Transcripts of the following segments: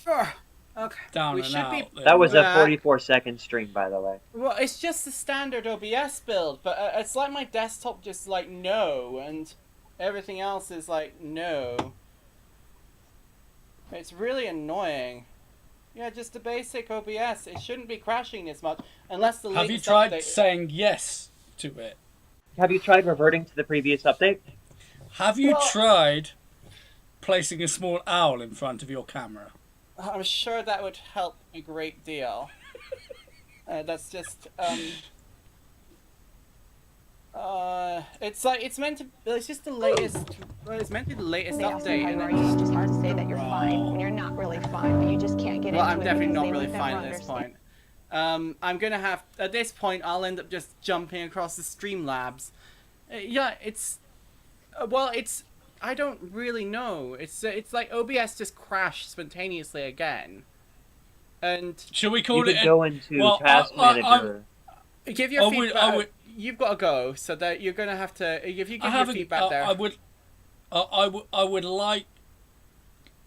Okay, down we and should be out. That was a back. 44-second stream, by the way. Well, it's just the standard OBS build, but it's like my desktop just like no, and everything else is like no. It's really annoying. Yeah, just the basic OBS. It shouldn't be crashing this much unless the Have you latest tried update. saying yes to it? Have you tried reverting to the previous update? Have you Well, tried placing a small owl in front of your camera? I'm sure that would help a great deal. That's just it's like it's meant to. It's just the latest. Well, it's meant to be the latest They ask you update, how and you are. it's It's just hard to say that you're fine when you're not really fine, but you just can't get well, into I'm it definitely because not they really would never fine at this understand. point. I'm gonna have at this point. I'll end up just jumping across the Streamlabs. Yeah, it's well, it's I don't really know. It's like OBS just crashed spontaneously again, and Should we You call could it? go into well, Task Manager. give your feedback. I would. You've got to go, so that you're gonna have to. If you I give your haven't. feedback there, I would. I would like.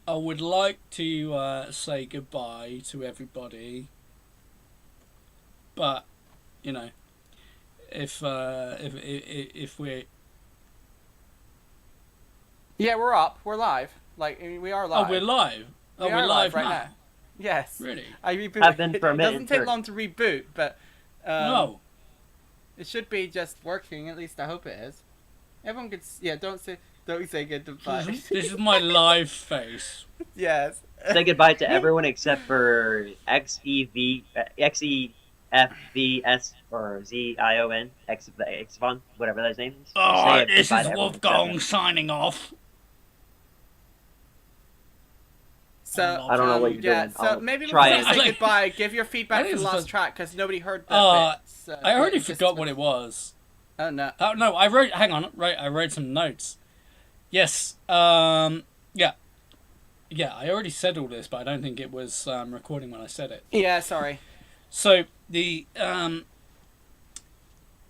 I would like to say goodbye to everybody. But, you know, if we're yeah, we're up, we're live. Like we are live. we're live. We We're are live right now. now. Yes. Really? I reboot. Have been It for a minute doesn't take and long to reboot, but No. it should be just working. At least I hope it is. Everyone could. Yeah, don't say goodbye. This is my live face. Yes. Say goodbye to everyone except for XEFVS or ZION, Xvon, whatever his name is. Alright, Say this is goodbye to everyone except Wobbegong him. signing off. So I don't know what you're yeah, doing. so I'll maybe try before you it. say goodbye, give your I feedback think for the it's last the- track because nobody heard that bit. So, I already just- forgot what it was. Oh no. Oh no, I wrote. Hang on, right? I wrote some notes. Yes. Yeah. Yeah, I already said all this, but I don't think it was recording when I said it. Yeah, sorry. So the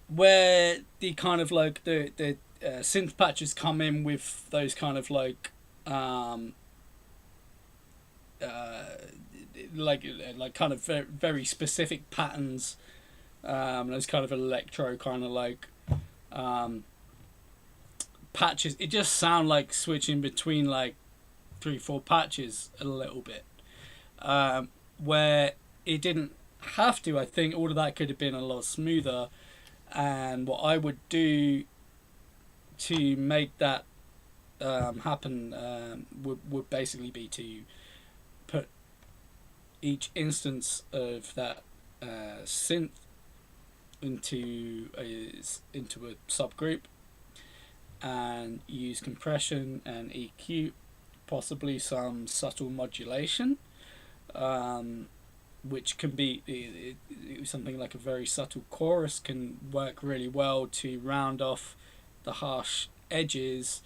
where the kind of like the synth patches come in with those kind of like kind of very, very specific patterns, those kind of electro kind of like patches. It just sound like switching between like 3-4 patches a little bit, where it didn't have to. I think all of that could have been a lot smoother, and what I would do to make that happen would basically be to put each instance of that synth into a subgroup and use compression and EQ, possibly some subtle modulation, which can be something like a very subtle chorus can work really well to round off the harsh edges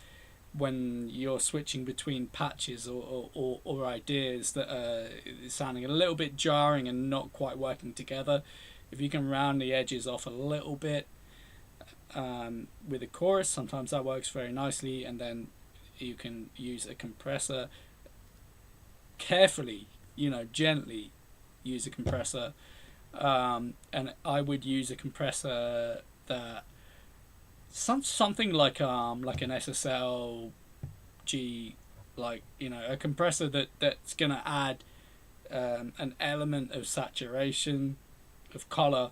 when you're switching between patches or ideas that are sounding a little bit jarring and not quite working together. If you can round the edges off a little bit with a chorus, sometimes that works very nicely, and then you can use a compressor carefully, gently use a compressor, and I would use a compressor that something like an SSL G, a compressor that's gonna add an element of saturation, of color,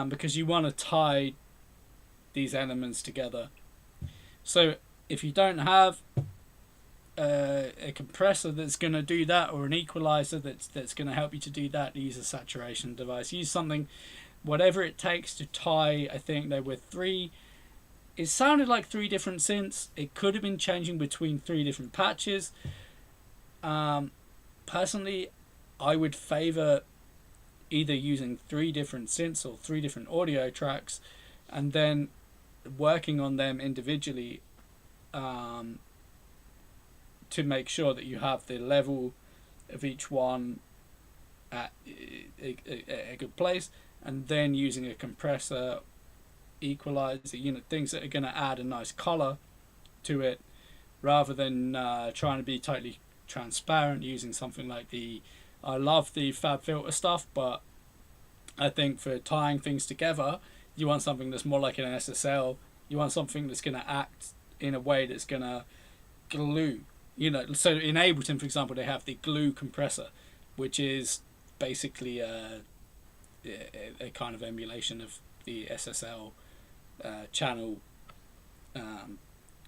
because you want to tie these elements together. So if you don't have a compressor that's going to do that, or an equalizer that's going to help you to do that, use a saturation device. Use something, whatever it takes to tie. I think there were three. It sounded like 3 different synths. It could have been changing between 3 different patches. Personally, I would favor either using 3 different synths or 3 different audio tracks, and then working on them individually to make sure that you have the level of each one at a good place, and then using a compressor, equalizer, things that are going to add a nice color to it, rather than trying to be transparent, using something like I love the FabFilter stuff, but I think for tying things together, you want something that's more like an SSL. You want something that's going to act in a way that's going to glue. So in Ableton, for example, they have the glue compressor, which is basically a kind of emulation of the SSL channel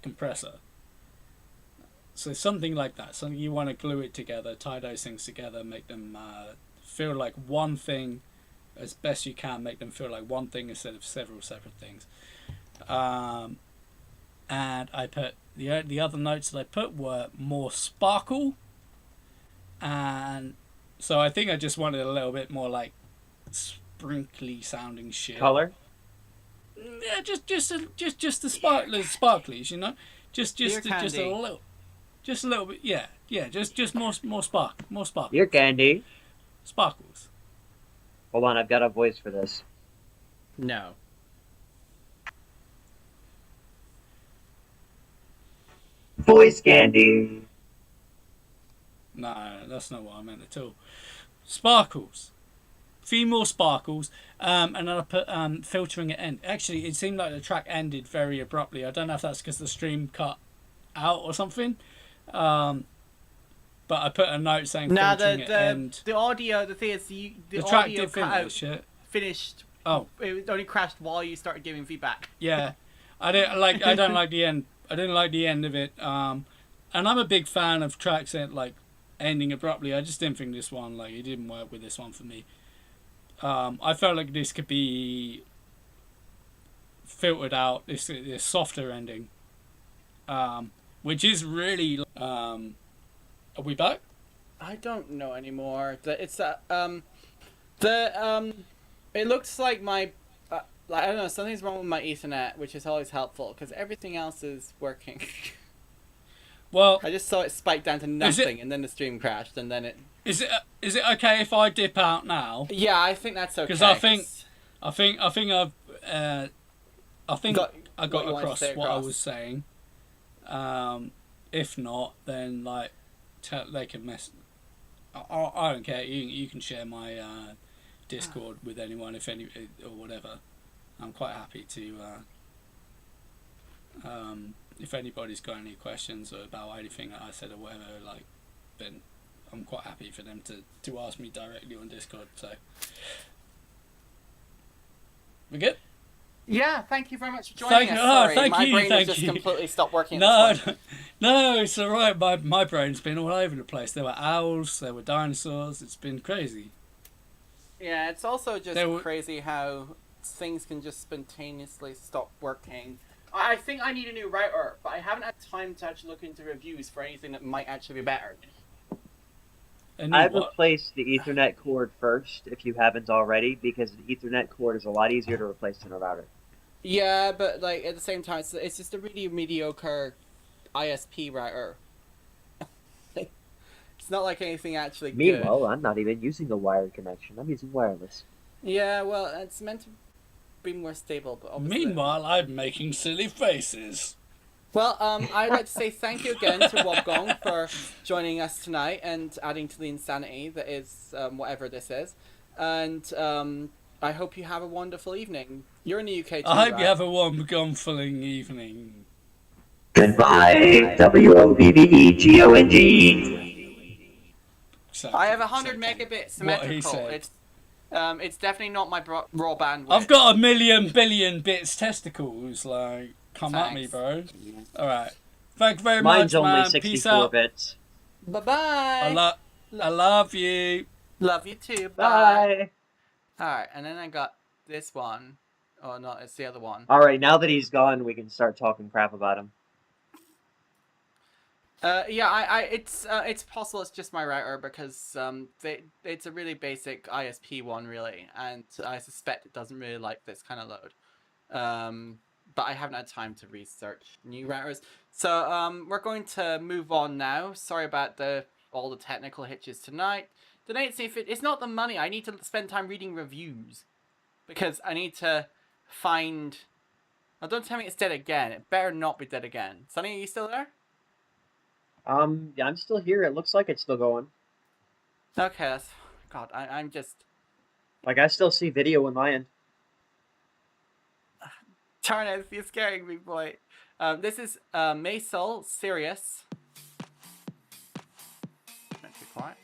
compressor. So something like that. Something you want to glue it together, tie those things together, make them feel like one thing as best you can. Make them feel like one thing instead of several separate things. And I put the other notes that I put were more sparkle, and so I think I just wanted a little bit more like sprinkly sounding shit. Color? Yeah, just the sparklies, just Ear a candy. little bit, yeah, just more sparkles, Ear candy. sparkles. Hold on, I've got a voice for this. No. Voice candy. No, that's not what I meant at all. Sparkles. Few more sparkles, and then I put filtering at end. Actually, it seemed like the track ended very abruptly. I don't know if that's because the stream cut out or something. But I put a note saying filtering at end. The audio, the thing is, the track audio did cut out, finish. Yeah. finished. Oh, It only crashed while you started giving feedback. yeah. I don't like the end. I didn't like the end of it. And I'm a big fan of tracks that like ending abruptly. I just didn't think this one it didn't work with this one for me. I felt like this could be filtered out. This softer ending, which is really. Are we back? I don't know anymore. It looks like my, I don't know, something's wrong with my Ethernet, which is always helpful because everything else is working. Well, I just saw it spike down to nothing, and then the stream crashed, and then it. Is it okay if I dip out now? Yeah, I think that's okay. Because I think I got across what I was saying. If not, then they can mess. I don't care. You can share my Discord with anyone if any or whatever. I'm quite happy to. If anybody's got any questions or about anything that I said or whatever, then I'm quite happy for them to ask me directly on Discord. So we good? Yeah, thank you very much for joining us. Sorry, thank my you, brain thank has just you. completely stopped working. No, it's all right. My brain's been all over the place. There were owls, there were dinosaurs. It's been crazy. Yeah, it's also just crazy how things can just spontaneously stop working. I think I need a new router, but I haven't had time to actually look into reviews for anything that might actually be better. I've replaced the Ethernet cord first, if you haven't already, because the Ethernet cord is a lot easier to replace than a router. Yeah, but at the same time, it's just a really mediocre ISP router. It's not like anything actually good. Meanwhile, I'm not even using a wired connection. I'm using wireless. Yeah, well, it's meant to be more stable, but obviously... Meanwhile, I'm making silly faces. Well, I'd like to say thank you again to Wobbegong for joining us tonight and adding to the insanity that is whatever this is. And I hope you have a wonderful evening. You're in the UK too, I hope right? you have a Wobbegong-filling evening. Goodbye, WOBBEGONG. I have 100 megabit symmetrical. It's definitely not my raw bandwidth. I've got 1,000,000,000 billion bits testicles. Come Thanks. at me, bro. All right. Thank you very Mine's much, only man. 64 Peace out. bits. Bye-bye. I love you. Love you too. Bye. Alright, and then I got this one. Oh, no, it's the other one. Alright, now that he's gone, we can start talking crap about him. Yeah, it's possible it's just my router because it's a really basic ISP one really, and I suspect it doesn't really like this kind of load. But I haven't had time to research new routers, so we're going to move on now. Sorry about all the technical hitches tonight. Donate, see if it's not the money. I need to spend time reading reviews because I need to find. Oh, don't tell me it's dead again. It better not be dead again. Sonny, are you still there? Yeah, I'm still here. It looks like it's still going. Okay, that's... God, I'm just... Like, I still see video on my end. Darn it, you're scaring me, boy. This is Maysol, Sirius. Let's be quiet.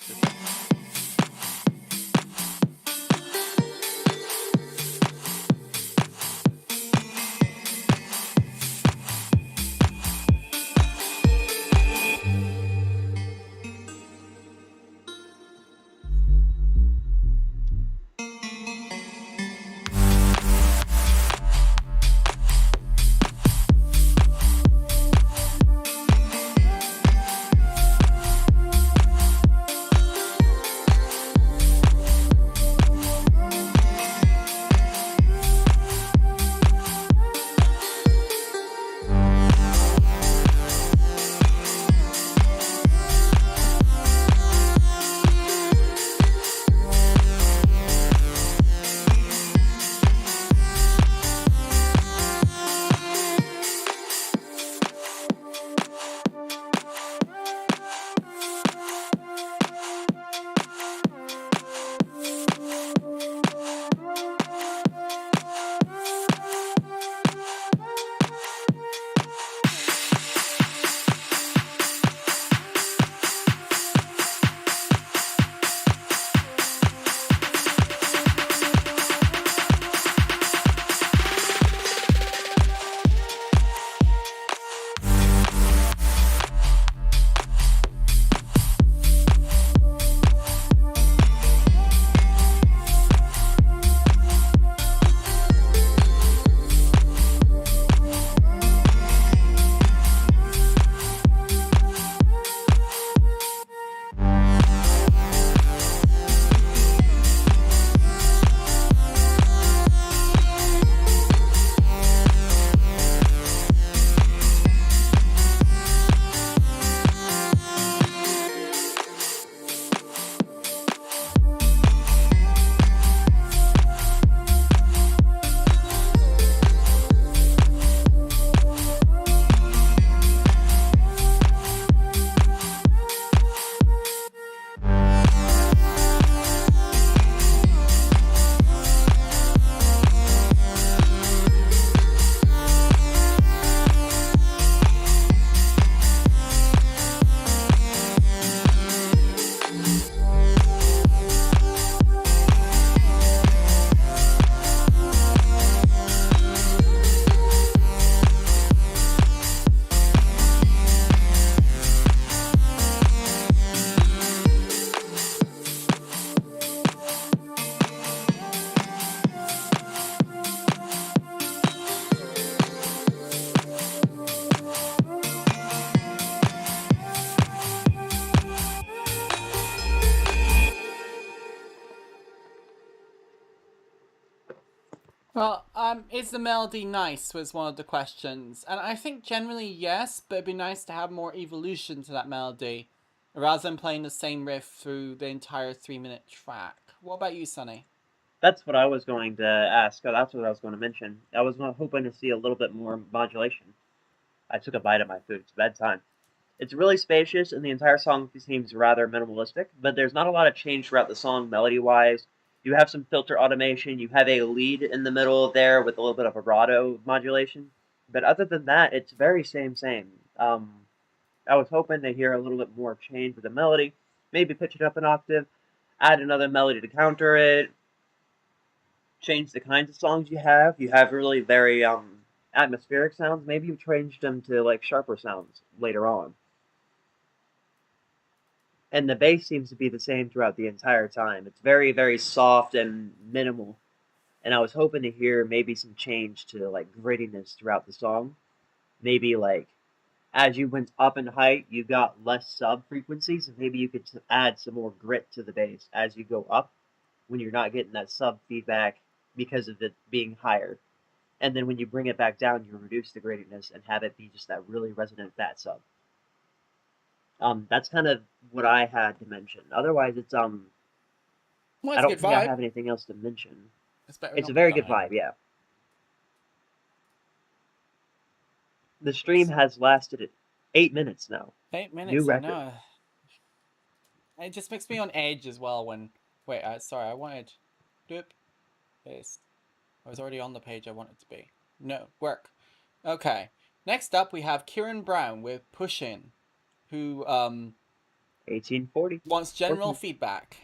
Well, is the melody nice was one of the questions. And I think generally yes, but it'd be nice to have more evolution to that melody rather than playing the same riff through the entire 3-minute track. What about you, Sonny? That's what I was going to ask. That's what I was going to mention. I was hoping to see a little bit more modulation. I took a bite of my food. It's bedtime. It's really spacious, and the entire song seems rather minimalistic, but there's not a lot of change throughout the song melody-wise. You have some filter automation. You have a lead in the middle there with a little bit of vibrato modulation. But other than that, it's very same. I was hoping to hear a little bit more change with the melody. Maybe pitch it up an octave, add another melody to counter it, change the kinds of songs you have. You have really very atmospheric sounds. Maybe you changed them to like sharper sounds later on. And the bass seems to be the same throughout the entire time. It's very, very soft and minimal. And I was hoping to hear maybe some change to like grittiness throughout the song. Maybe like as you went up in height, you got less sub frequencies, and maybe you could add some more grit to the bass as you go up when you're not getting that sub feedback because of it being higher. And then when you bring it back down, you reduce the grittiness and have it be just that really resonant fat sub. That's kind of what I had to mention. Otherwise, it's Well, I it's a don't good think I vibe. have anything else to mention. better It's not a very be good dying. vibe, yeah. The stream has lasted 8 minutes now. 8 minutes. New I record. know. It just makes me on edge as well when. Wait, sorry. I wanted. Doop. Paste. I was already on the page I wanted to be. No, work. Okay. Next up, we have Kieran Brown with Push In, who 1840. wants general feedback.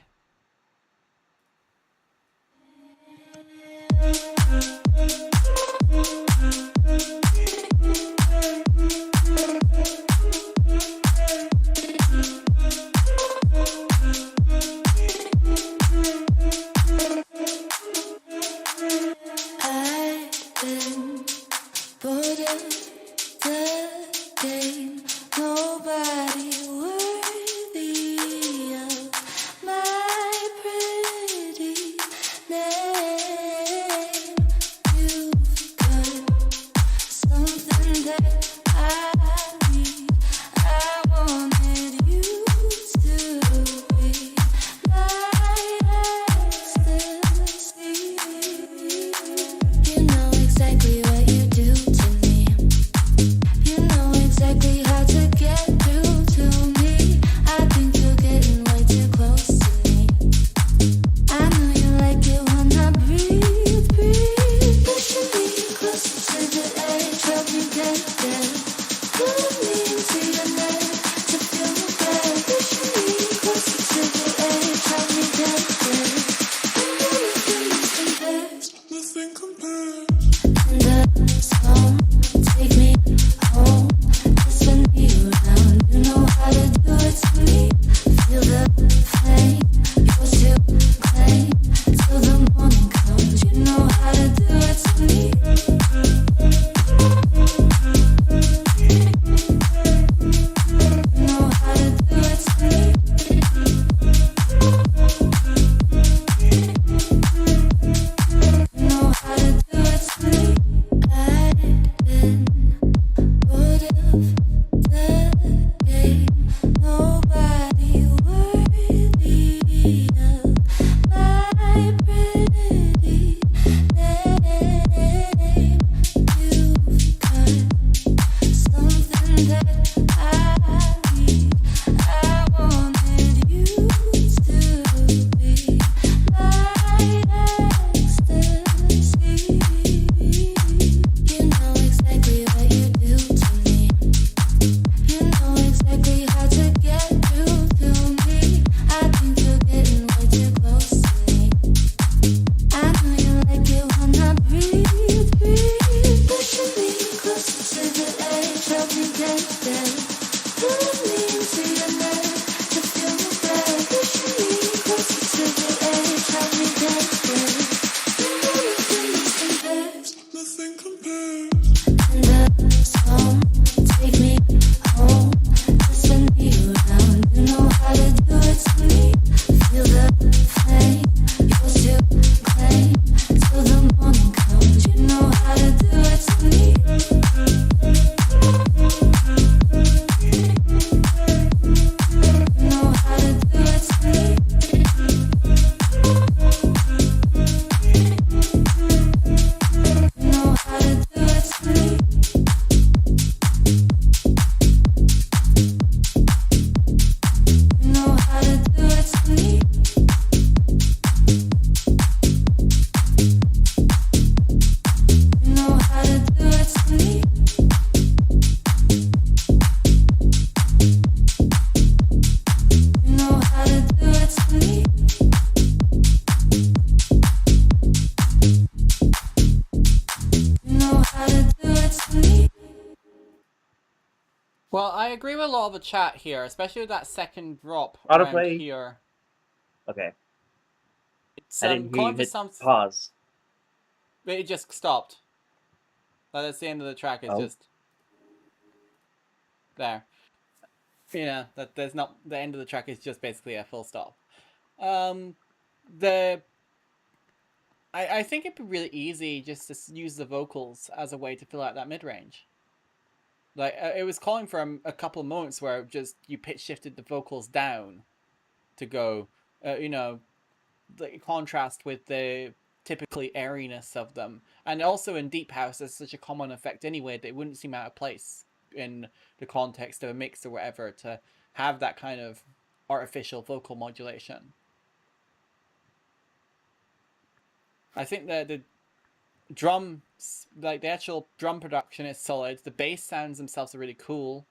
Well, I agree with a lot of the chat here, especially with that second drop around Autoplay. here. Okay. It's I didn't hear you calling for hit some. pause. It just stopped. That's the end of the track. It's just there. That there's not the end of the track is just basically a full stop. I think it'd be really easy just to use the vocals as a way to fill out that mid range. Like it was calling for a couple of moments where just you pitch shifted the vocals down to go, the contrast with the typically airiness of them, and also in deep house, there's such a common effect anyway that it wouldn't seem out of place in the context of a mix or whatever to have that kind of artificial vocal modulation. I think that the drums, like the actual drum production is solid. The bass sounds themselves are really cool.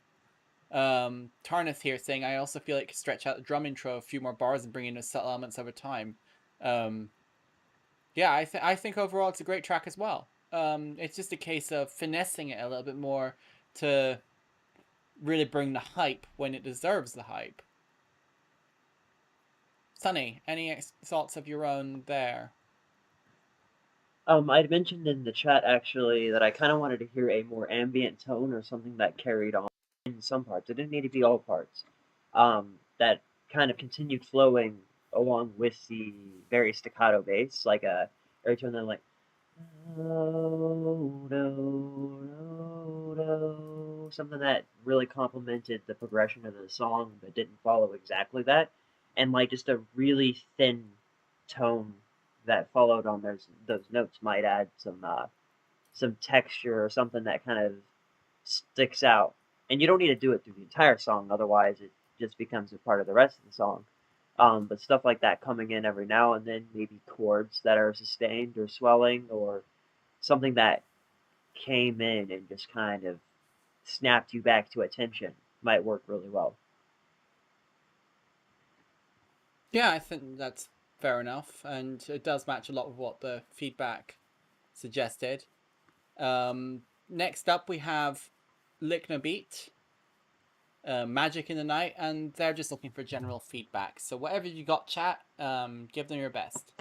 Tarnath here saying, I also feel like stretch out the drum intro a few more bars and bring in those subtle elements over time. Yeah, I think overall it's a great track as well. It's just a case of finessing it a little bit more to really bring the hype when it deserves the hype. Sunny, any thoughts of your own there? I'd mentioned in the chat actually that I kind of wanted to hear a more ambient tone or something that carried on in some parts. It didn't need to be all parts. That kind of continued flowing along with the very staccato bass, like every time then like something that really complemented the progression of the song but didn't follow exactly that, and like just a really thin tone that followed on those notes might add some texture or something that kind of sticks out. And you don't need to do it through the entire song, otherwise it just becomes a part of the rest of the song. But stuff like that coming in every now and then, maybe chords that are sustained or swelling, or something that came in and just kind of snapped you back to attention, might work really well. Yeah, I think that's fair enough, and it does match a lot of what the feedback suggested. Next up we have Lickner Beat, Magic in the Night, and they're just looking for general feedback. So whatever you got, chat, give them your best.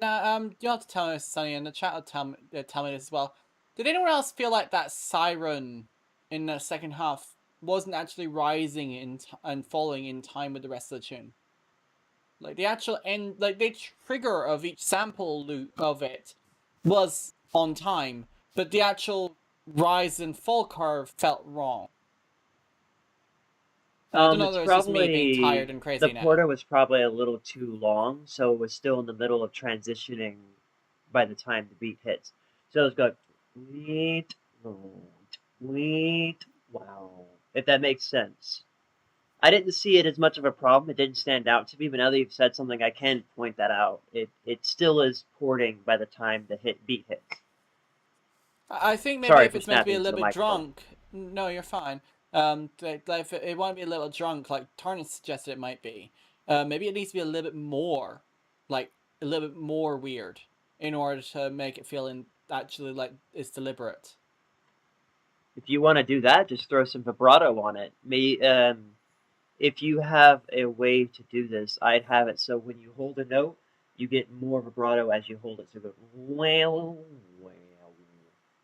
Now, you have to tell me this, Sunny, and the chat will tell me this as well. Did anyone else feel like that siren in the second half wasn't actually rising and falling in time with the rest of the tune? Like the actual end, like the trigger of each sample loop of it was on time, but the actual rise and fall curve felt wrong. I don't know whether it's just me being tired and crazy now. The quarter was probably a little too long, so it was still in the middle of transitioning by the time the beat hits. So it was going, wow, if that makes sense. I didn't see it as much of a problem. It didn't stand out to me, but now that you've said something, I can point that out. It still is porting by the time the beat hits. I think maybe if it's meant to be a little bit drunk. No, you're fine. If it won't be a little drunk, like Tarnis suggested it might be. Maybe it needs to be a little bit more like a little bit more weird in order to make it feel actually like it's deliberate. If you want to do that, just throw some vibrato on it. If you have a way to do this, I'd have it so when you hold a note, you get more vibrato as you hold it. So it goes well,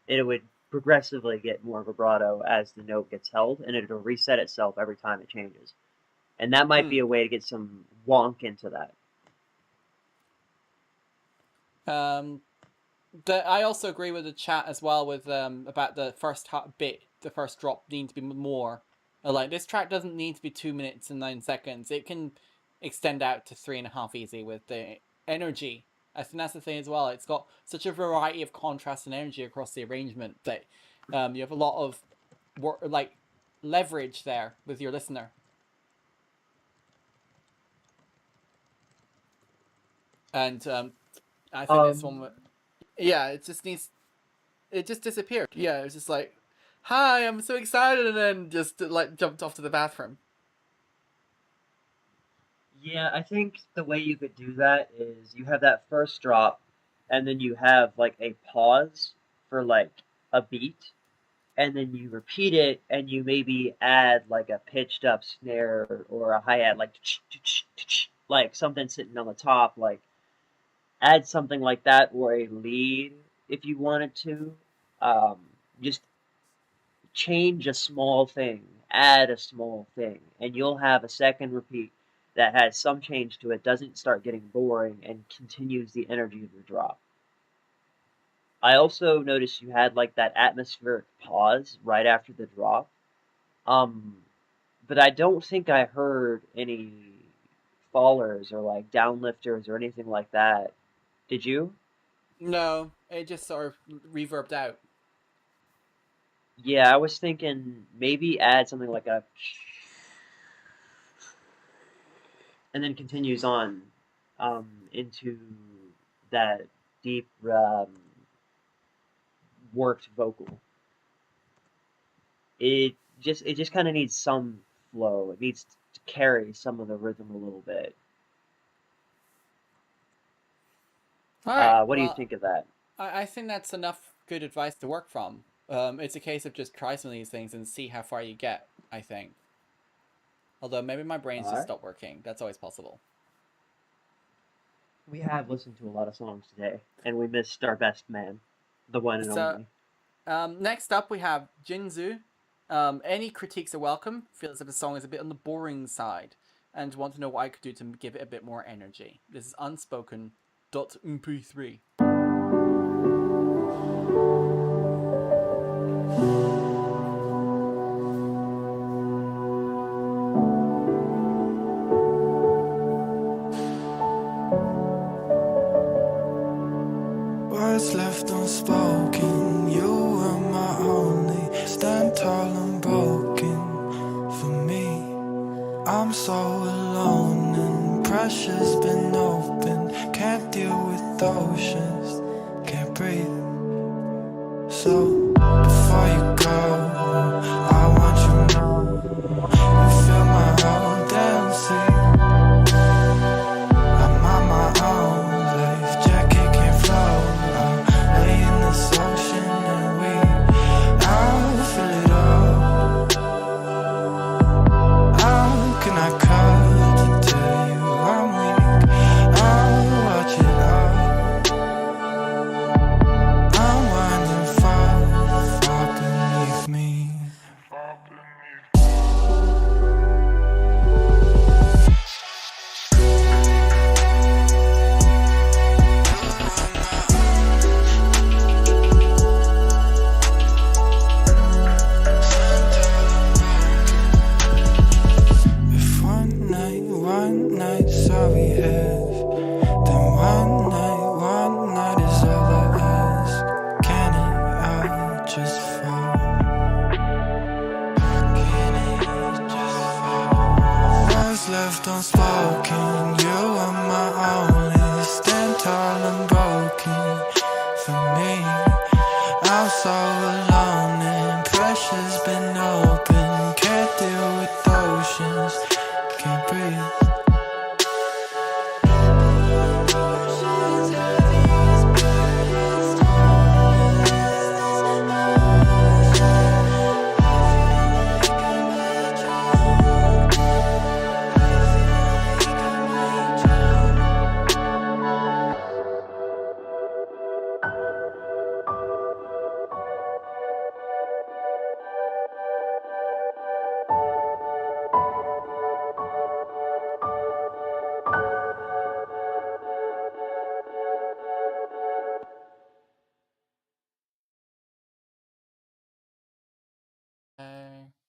it would progressively get more vibrato as the note gets held, and it'll reset itself every time it changes. And that might be a way to get some wonk into that. I also agree with the chat as well with about the first bit, the first drop needs to be more. Like, this track doesn't need to be 2 minutes and 9 seconds. It can extend out to 3.5 easy with the energy. I think that's the thing as well. It's got such a variety of contrast and energy across the arrangement that you have a lot of leverage there with your listener. And I think this one, yeah, it just disappeared. Yeah, it was just like, hi, I'm so excited, and then just like jumped off to the bathroom. Yeah, I think the way you could do that is you have that first drop, and then you have like a pause for like a beat, and then you repeat it, and you maybe add like a pitched up snare or a hi-hat, like something sitting on the top, like add something like that, or a lead if you wanted to. Just change a small thing, add a small thing, and you'll have a second repeat that has some change to it, doesn't start getting boring, and continues the energy of the drop. I also noticed you had like that atmospheric pause right after the drop. But I don't think I heard any fallers or like downlifters or anything like that. Did you? No, it just sort of reverbed out. Yeah, I was thinking maybe add something like a and then continues on into that deep worked vocal. It just kind of needs some flow. It needs to carry some of the rhythm a little bit. All right. What do you think of that? I think that's enough good advice to work from. It's a case of just try some of these things and see how far you get, I think. Although maybe my brain's just stopped working. That's always possible. We have listened to a lot of songs today, and we missed our best man, the one and only. Next up, we have Jinzu. Any critiques are welcome. Feels that the song is a bit on the boring side, and want to know what I could do to give it a bit more energy. This is unspoken.mp3. Words left unspoken, you were my only. Stand tall and broken for me. I'm so alone and pressure's been open. Can't deal with oceans, can't breathe. So before you go, I want you to know you fill my whole damn sea. I'm on my own, life jacket can't float. Lay in this ocean and I'll fill it up. How can I cut to tell you I'm weak? I'll watch it all. I'm winding far, far beneath me. One night's all we have, then one night is all I ask. Can it all just fall? Can it just fall? Words left unspoken, you are my only. Stand tall and broken for me. I'm so alone and pressure's been open. Can't deal with oceans, can't breathe.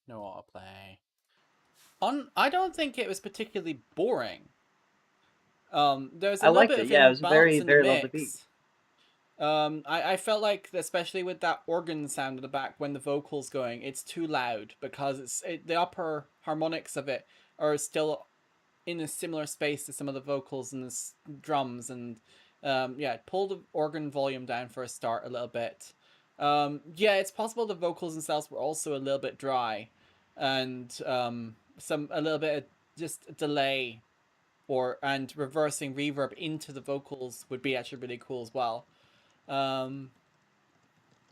No autoplay. I don't think it was particularly boring. There's I a little liked bit it. of Yeah, it was imbalance very, in the very lovely beat. mix. I felt like, especially with that organ sound in the back when the vocals going, it's too loud because the upper harmonics of it are still in a similar space to some of the vocals and the drums, and yeah, pull the organ volume down for a start a little bit. Yeah, it's possible the vocals themselves were also a little bit dry, and a little bit of just delay and reversing reverb into the vocals would be actually really cool as well. Um,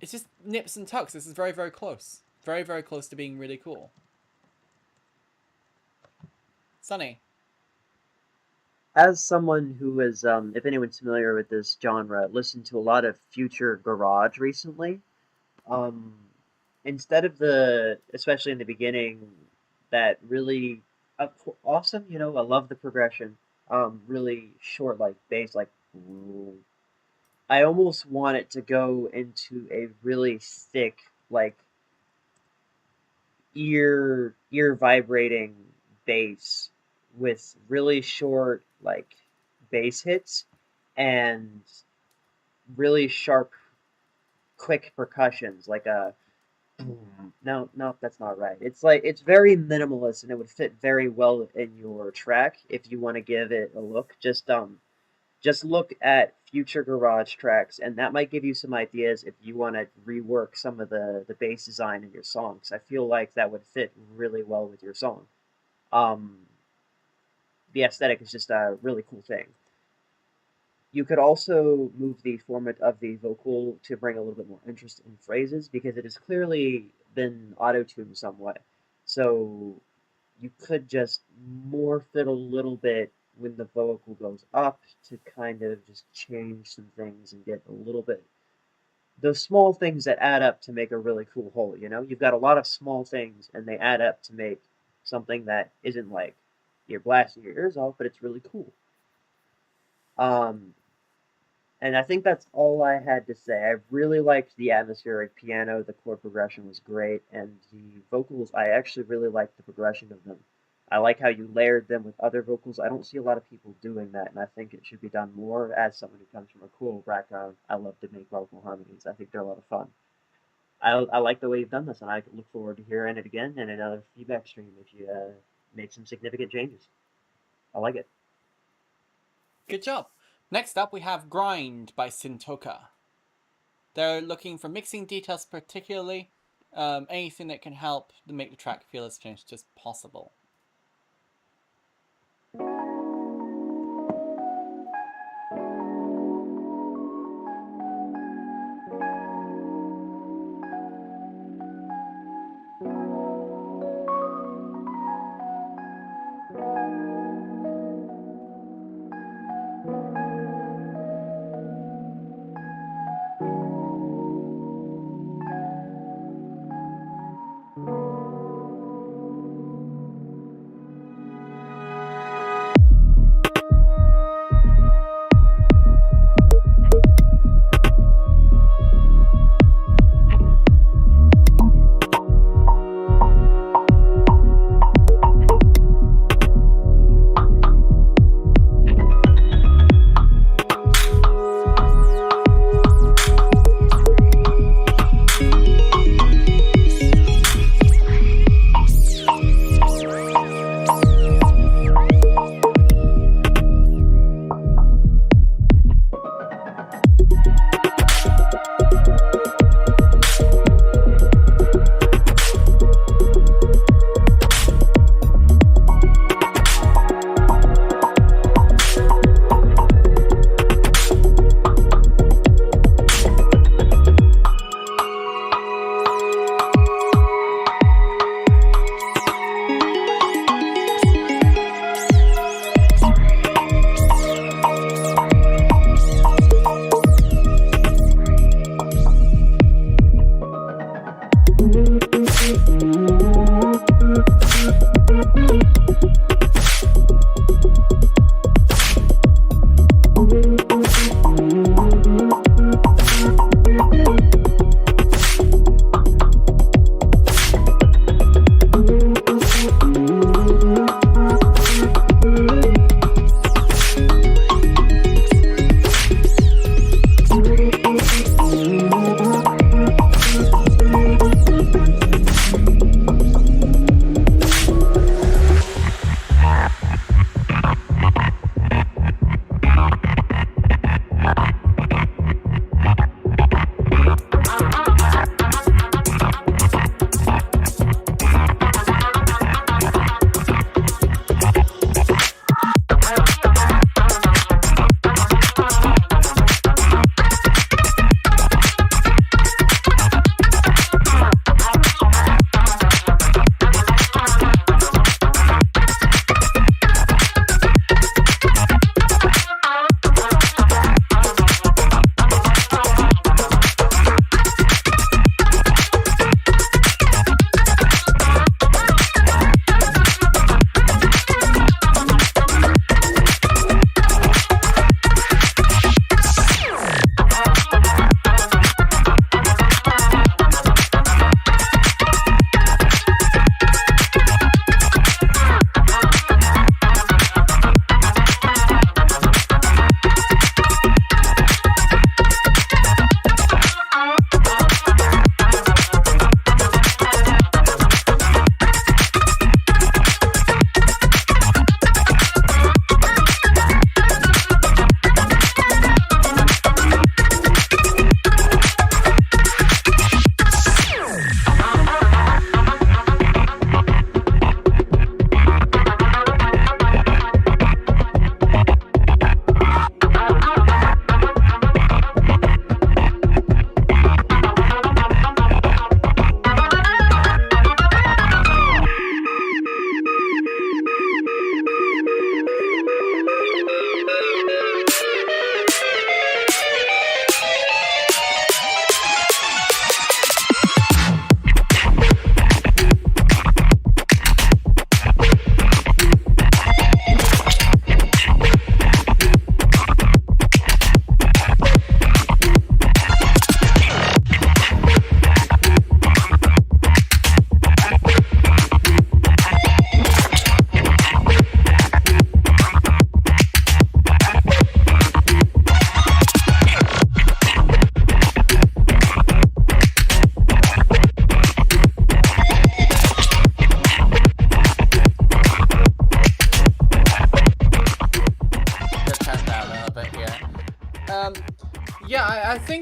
it's just nips and tucks. This is very, very close. Very, very close to being really cool. Sunny. As someone who is, if anyone's familiar with this genre, listened to a lot of future garage recently. Um, Instead of especially in the beginning, that really awesome, I love the progression. Really short, like bass, like. I almost want it to go into a really thick, like ear vibrating bass with really short, like bass hits and really sharp, quick percussions, like a no, no, that's not right. It's very minimalist, and it would fit very well in your track if you want to give it a look. Just look at future garage tracks, and that might give you some ideas if you want to rework some of the bass design in your songs. I feel like that would fit really well with your song. Um, the aesthetic is just a really cool thing. You could also move the format of the vocal to bring a little bit more interest in phrases because it has clearly been auto-tuned somewhat. So you could just morph it a little bit when the vocal goes up to kind of just change some things and get a little bit those small things that add up to make a really cool whole, You've got a lot of small things and they add up to make something that isn't like you're blasting your ears off, but it's really cool. Um, and I think that's all I had to say. I really liked the atmospheric piano. The chord progression was great, and the vocals, I actually really liked the progression of them. I like how you layered them with other vocals. I don't see a lot of people doing that, and I think it should be done more. As someone who comes from a cool background, I love to make vocal harmonies. I think they're a lot of fun. I like the way you've done this, and I look forward to hearing it again in another feedback stream if you made some significant changes. I like it. Good job. Next up, we have Grind by Sintoka. They're looking for mixing details, particularly anything that can help to make the track feel as finished as possible.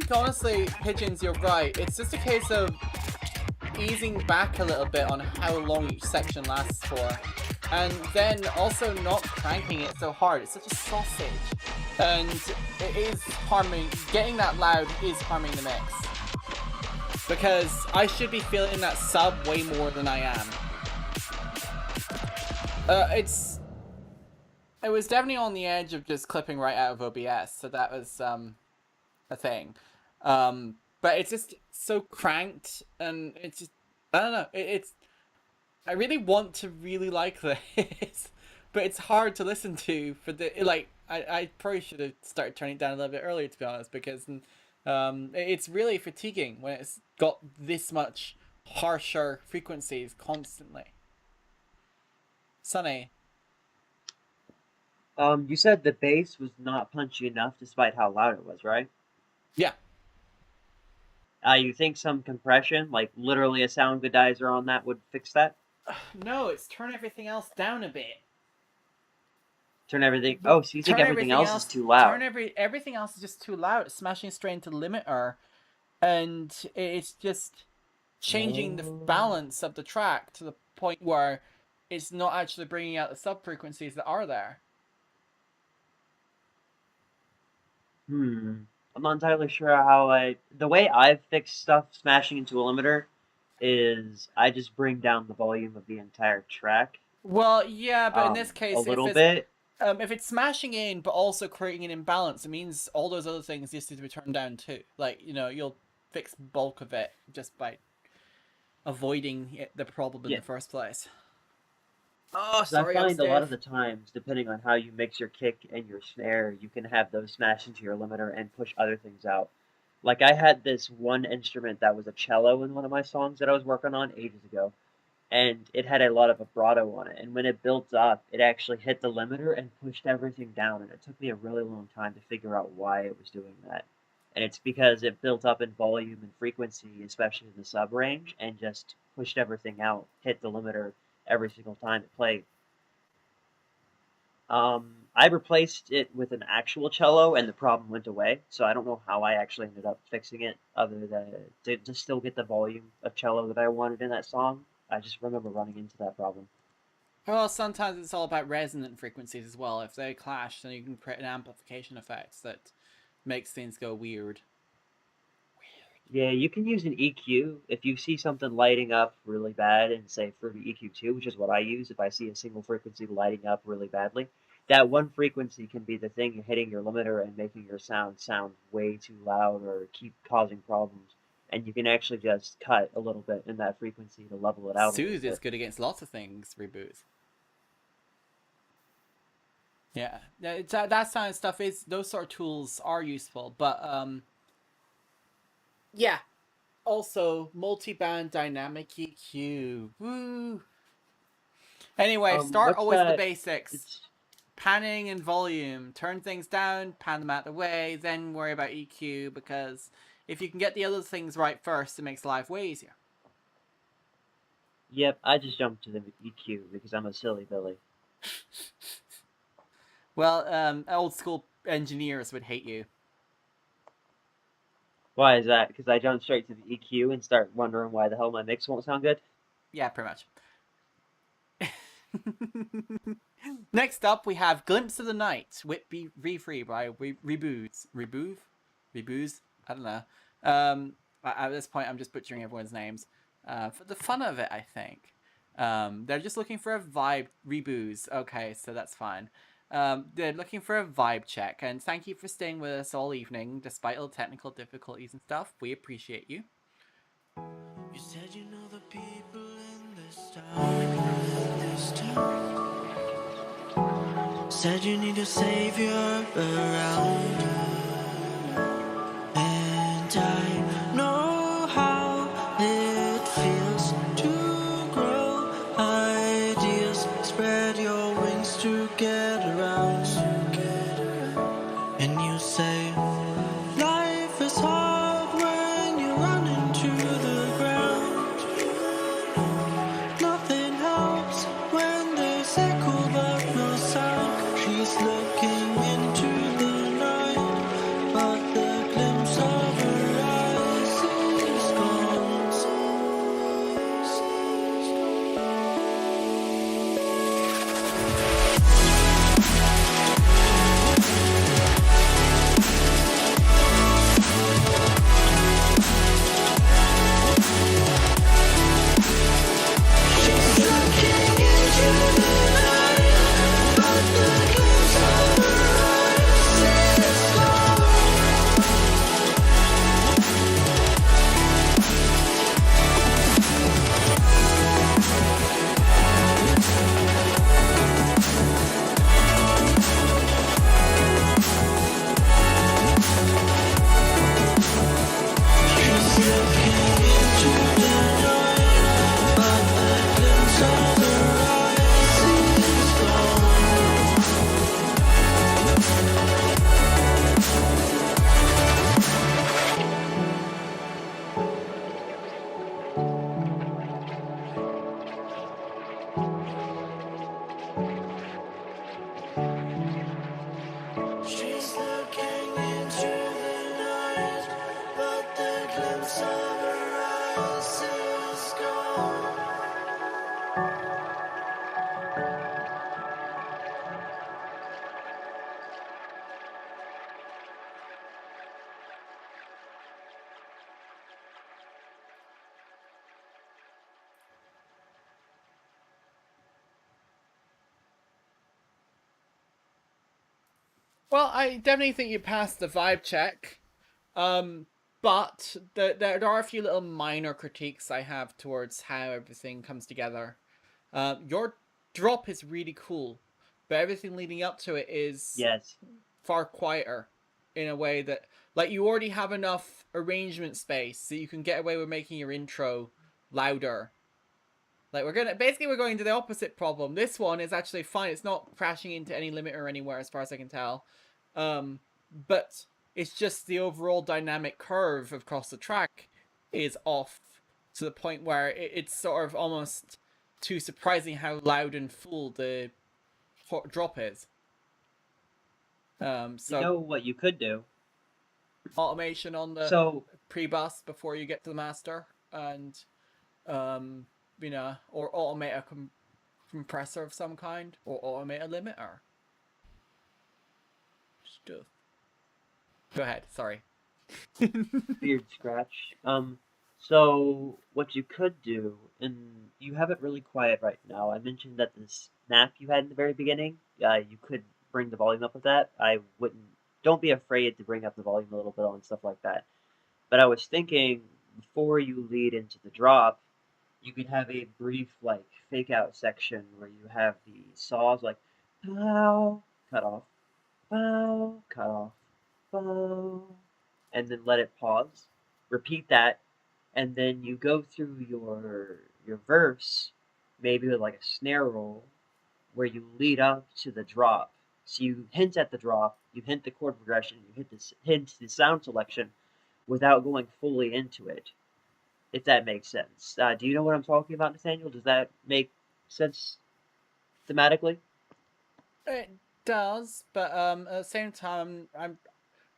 think honestly, Pigeons, you're right. It's just a case of easing back a little bit on how long each section lasts for, and then also not cranking it so hard. It's such a sausage, and it is harming. Getting that loud is harming the mix, because I should be feeling that sub way more than I am. It was definitely on the edge of just clipping right out of OBS, so that was a thing. But it's just so cranked, and it's just, I don't know, I really want to really like this, but it's hard to listen to for the, like, I probably should have started turning it down a little bit earlier, to be honest, because it's really fatiguing when it's got this much harsher frequencies constantly. Sunny. You said the bass was not punchy enough despite how loud it was, right? Yeah. You think some compression, like literally a sound godizer on that, would fix that? No, it's turn everything else down a bit. Turn everything... Oh, so you think everything else is too loud? Everything else is just too loud. It's smashing straight into the limiter. And it's just changing the balance of the track to the point where it's not actually bringing out the sub-frequencies that are there. I'm not entirely sure how the way I've fixed stuff smashing into a limiter is I just bring down the volume of the entire track. Well, yeah, but in this case, a little bit. If it's smashing in but also creating an imbalance, it means all those other things just need to be turned down too. Like, you know, you'll fix bulk of it just by avoiding the problem in the first place. Oh, sorry, I find a lot of the times, depending on how you mix your kick and your snare, you can have those smash into your limiter and push other things out. Like, I had this one instrument that was a cello in one of my songs that I was working on ages ago, and it had a lot of vibrato on it, and when it built up, it actually hit the limiter and pushed everything down, and it took me a really long time to figure out why it was doing that. And it's because it built up in volume and frequency, especially in the sub-range, and just pushed everything out, hit the limiter every single time it played. I replaced it with an actual cello, and the problem went away, so I don't know how I actually ended up fixing it, other than to still get the volume of cello that I wanted in that song. I just remember running into that problem. Well, sometimes it's all about resonant frequencies as well. If they clash, then you can create an amplification effect that makes things go weird. Yeah, you can use an EQ if you see something lighting up really bad, and say Fruity EQ2, which is what I use if I see a single frequency lighting up really badly. That one frequency can be the thing hitting your limiter and making your sound way too loud or keep causing problems. And you can actually just cut a little bit in that frequency to level it out. Soothe is good against lots of things, Reboot. Yeah, that kind of stuff is, those sort of tools are useful, but yeah. Also, multi-band dynamic EQ. Woo! Anyway, start always with the basics. Panning and volume. Turn things down, pan them out the way, then worry about EQ, because if you can get the other things right first, it makes life way easier. Yep, I just jumped to the EQ because I'm a silly Billy. Well, old school engineers would hate you. Why is that? Because I jump straight to the EQ and start wondering why the hell my mix won't sound good? Yeah, pretty much. Next up, we have Glimpse of the Night, Whitby Free by Rebooz. Rebooz? I don't know. At this point, I'm just butchering everyone's names. For the fun of it, I think. They're just looking for a vibe. Rebooz. Okay, so that's fine. They're looking for a vibe check, and thank you for staying with us all evening, despite all the technical difficulties and stuff. We appreciate you. You said you know the people in this town. Said you need a savior around. And I know how it feels to grow ideas. Spread your wings to get around. And you say life is hard when you run into the ground. Nothing helps when there's echo but no sound. She's looking into the night. Well, I definitely think you passed the vibe check. But there are a few little minor critiques I have towards how everything comes together. Your drop is really cool, but everything leading up to it is Yes. far quieter in a way that, like, you already have enough arrangement space so you can get away with making your intro louder. Like, we're going to the opposite problem. This one is actually fine. It's not crashing into any limiter anywhere as far as I can tell. But it's just the overall dynamic curve across the track is off to the point where it's sort of almost too surprising how loud and full the drop is. So You know what you could do? automation on the So, pre-bus before you get to the master, and or automate a compressor of some kind, or automate a limiter. Stuff. Go ahead. Sorry. beard scratch. So what you could do, and you have it really quiet right now. I mentioned that the snap you had in the very beginning, you could bring the volume up with that. I wouldn't. Don't be afraid to bring up the volume a little bit on stuff like that. But I was thinking before you lead into the drop, you could have a brief like fake out section where you have the saws like bow, cut off, bow, cut off, bow, and then let it pause. Repeat that, and then you go through your verse, maybe with like a snare roll, where you lead up to the drop. So you hint at the drop, you hint the chord progression, you hint the sound selection, without going fully into it. If that makes sense. Do you know what I'm talking about, Nathaniel? Does that make sense thematically? It does, but at the same time, I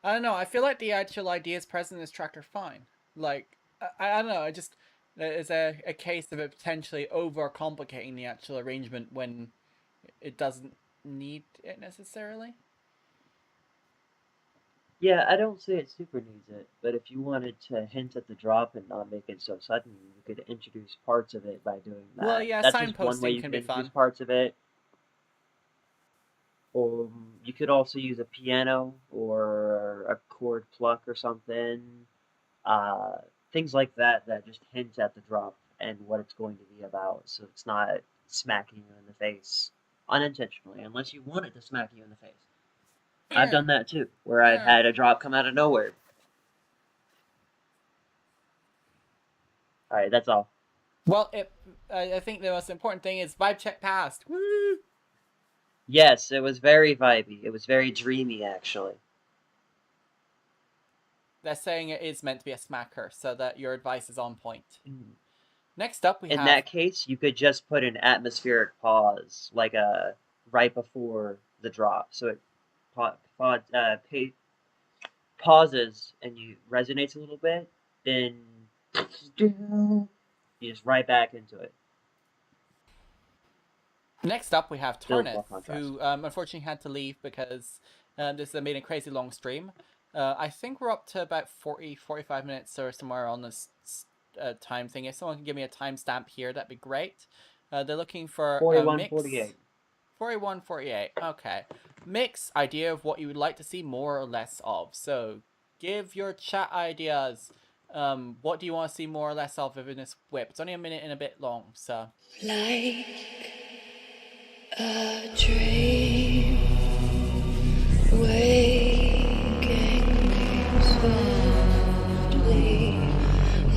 don't know. I feel like the actual ideas present in this track are fine. Like, I don't know. I just there's a case of it potentially overcomplicating the actual arrangement when it doesn't need it necessarily. Yeah, I don't say it super needs it, but if you wanted to hint at the drop and not make it so sudden, you could introduce parts of it by doing that. Well, yeah, That's just one way signposting you can can be introduce fun. parts of it. Or you could also use a piano or a chord pluck or something. Uh, Things like that that just hint at the drop and what it's going to be about, so it's not smacking you in the face unintentionally, unless you want it to smack you in the face. I've done that too, where I've had a drop come out of nowhere. Alright, that's all. Well, I think the most important thing is vibe check passed. Woo! Yes, it was very vibey. It was very dreamy, actually. They're saying it is meant to be a smacker, so that your advice is on point. Mm. Next up, we In have... that case, you could just put an atmospheric pause, like right before the drop, so it pauses and you resonates a little bit, then you just right back into it. Next up, we have Build more Tarnith, contrast. who unfortunately had to leave because this has been a crazy long stream. I think we're up to about 45 minutes or somewhere on this time thing. If someone can give me a timestamp here, that'd be great. They're looking for 41:48. 41:48. Okay. Mix idea of what you would like to see more or less of. So give your chat ideas. What do you want to see more or less of in this whip? It's only a minute and a bit long, so. Like a dream waking softly,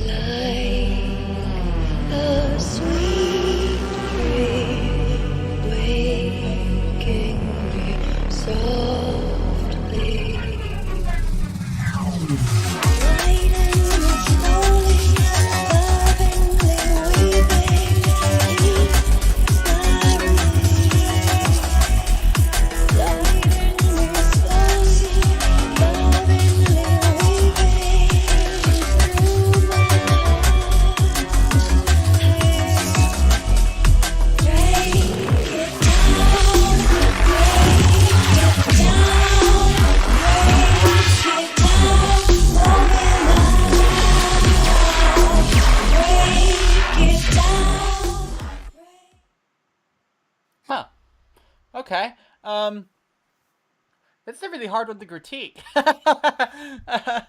like a sweet dream waking me softly. Lighten slowly, lovingly weaving inside me. Lighten me slowly, lovingly weaving through my heart. Break it down, break it down, break it down, break it down. Huh. Okay. It's a really hard one to critique. uh,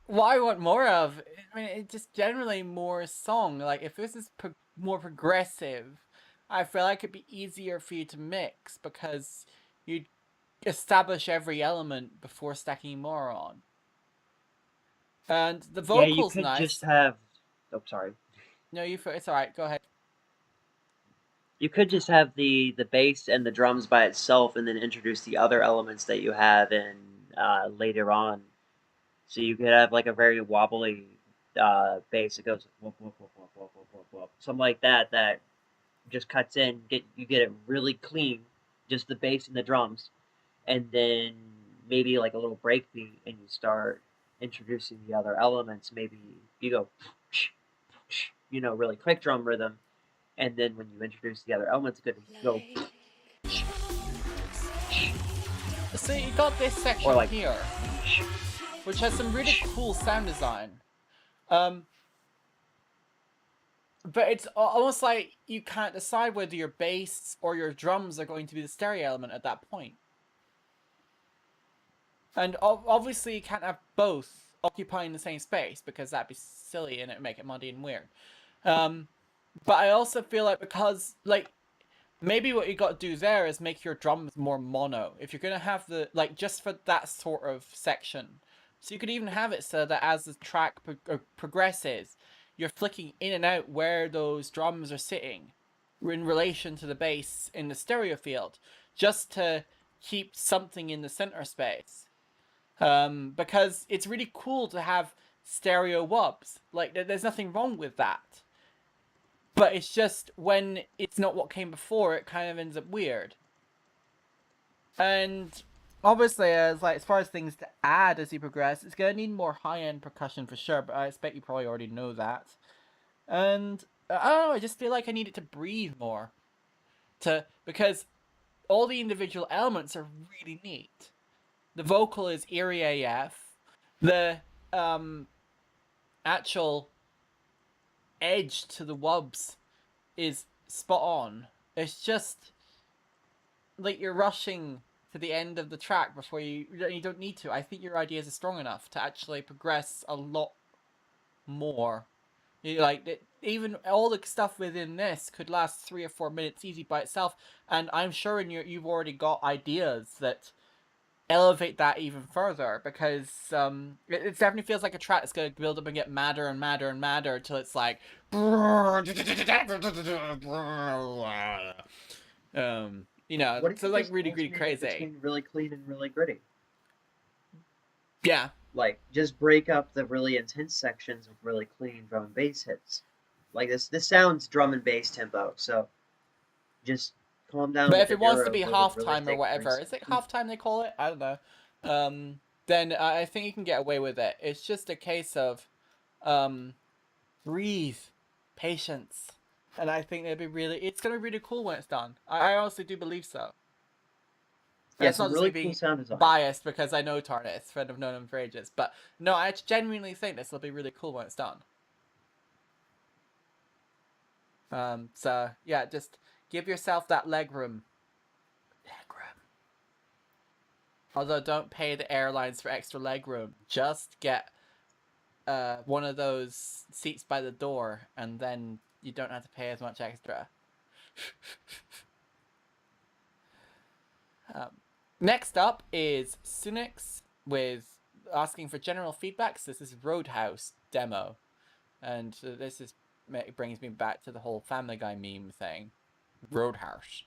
what I want more of, I mean, it's just generally more song. Like, if this is more progressive, I feel like it'd be easier for you to mix because you'd establish every element before stacking more on. And the Yeah, you vocals could nice. just have. Oh, sorry. No, it's alright. Go ahead. You could just have the bass and the drums by itself, and then introduce the other elements that you have in later on. So you could have like a very wobbly bass that goes whoop, whoop, whoop, whoop, whoop, whoop, whoop, whoop. Something like that that just cuts in. You get it really clean, just the bass and the drums, and then maybe like a little breakbeat, and you start introducing the other elements. Maybe you go, really quick drum rhythm, and then when you introduce the other elements, you go. So you got this section Or like- here, which has some really cool sound design. But it's almost like you can't decide whether your bass or your drums are going to be the stereo element at that point. And obviously you can't have both occupying the same space because that'd be silly and it'd make it muddy and weird. But I also feel like because, like, maybe what you got to do there is make your drums more mono. If you're going to have just for that sort of section. So you could even have it so that as the track progresses, you're flicking in and out where those drums are sitting in relation to the bass in the stereo field, just to keep something in the center space. Because it's really cool to have stereo wubs. Like, there's nothing wrong with that. But it's just when it's not what came before, it kind of ends up weird. And obviously, as far as things to add as you progress, it's gonna need more high-end percussion for sure. But I expect you probably already know that. And I don't know. I just feel like I need it to breathe more, because all the individual elements are really neat. The vocal is eerie AF. The actual edge to the wubs is spot on. It's just like you're rushing to the end of the track before you don't need to. I think your ideas are strong enough to actually progress a lot more. Even all the stuff within this could last 3 or 4 minutes easy by itself, and I'm sure you've already got ideas that elevate that even further, because it definitely feels like a track that's going to build up and get madder and madder and madder until it's like so like really crazy. Between really clean and really gritty. Yeah. Like, just break up the really intense sections with really clean drum and bass hits. Like, this sounds drum and bass tempo, so just calm down. But with if it the wants Euro to be really halftime or thick whatever, brings- is it halftime they call it? I don't know. Then I think you can get away with it. It's just a case of breathe, patience, and I think it's gonna be really cool when it's done. I honestly do believe so. Yeah, It's not some just really me cool being sound design. biased because I know Tarnis, friend of known him for ages. But no, I genuinely think this will be really cool when it's done. So yeah, just give yourself that leg room. Although don't pay the airlines for extra leg room. Just get one of those seats by the door, and then you don't have to pay as much extra. Next up is Sunix with asking for general feedback. So this is Roadhouse demo, and it brings me back to the whole Family Guy meme thing. Roadhouse.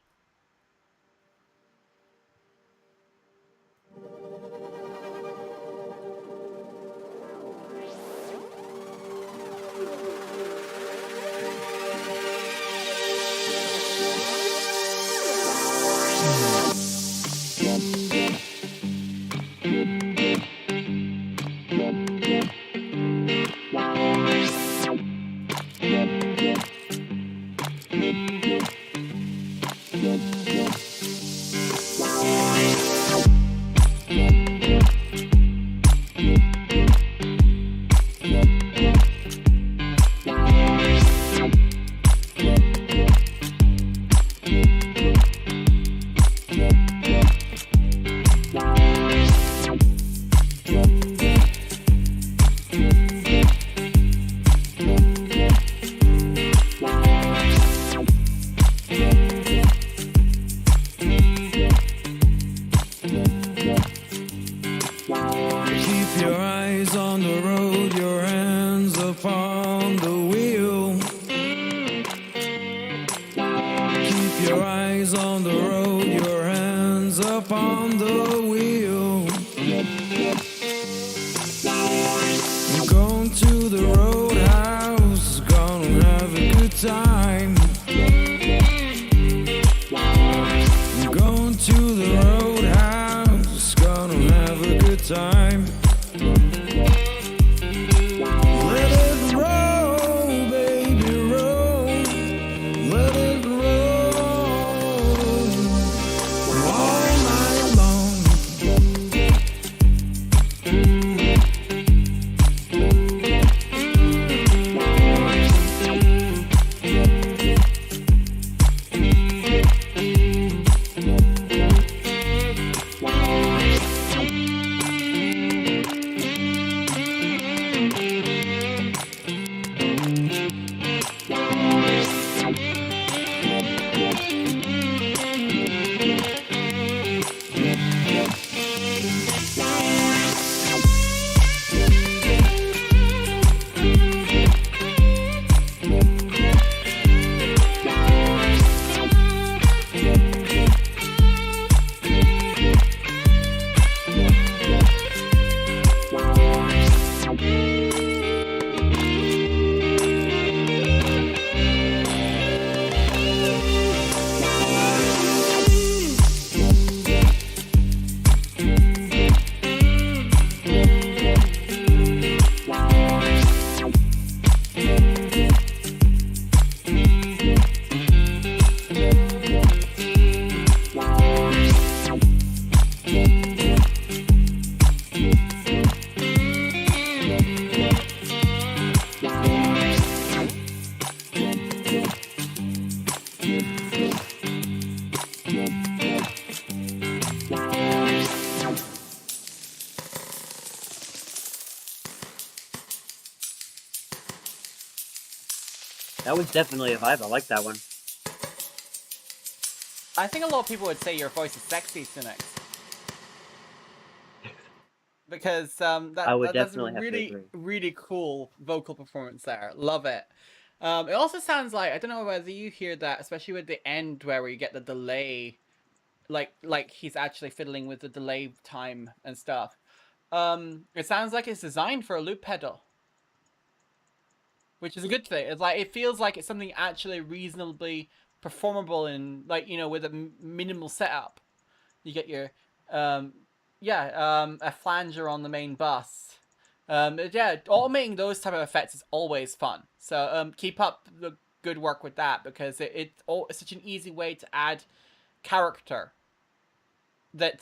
That was definitely a vibe. I like that one. I think a lot of people would say your voice is sexy, Cynics. Because I would that's a definitely have to really, agree. really cool vocal performance there. Love it. It also sounds like, I don't know whether you hear that, especially with the end where you get the delay, like he's actually fiddling with the delay time and stuff. It sounds like it's designed for a loop pedal, which is a good thing. It's like, it feels like it's something actually reasonably performable in, like, you know, with a minimal setup. You get your a flanger on the main bus. Yeah, automating those type of effects is always fun. So keep up the good work with that, because it's such an easy way to add character that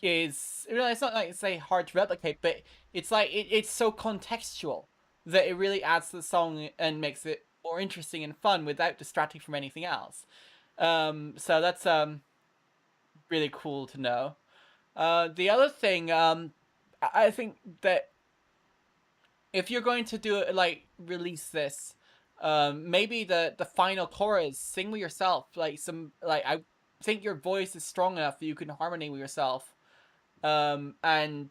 is, you know, it's not like, say, hard to replicate, but it's like it's so contextual that it really adds to the song and makes it more interesting and fun without distracting from anything else. So that's really cool to know. The other thing, I think that if you're going to do it, like, release this, maybe the final chorus, sing with yourself, like I think your voice is strong enough that you can harmony with yourself. And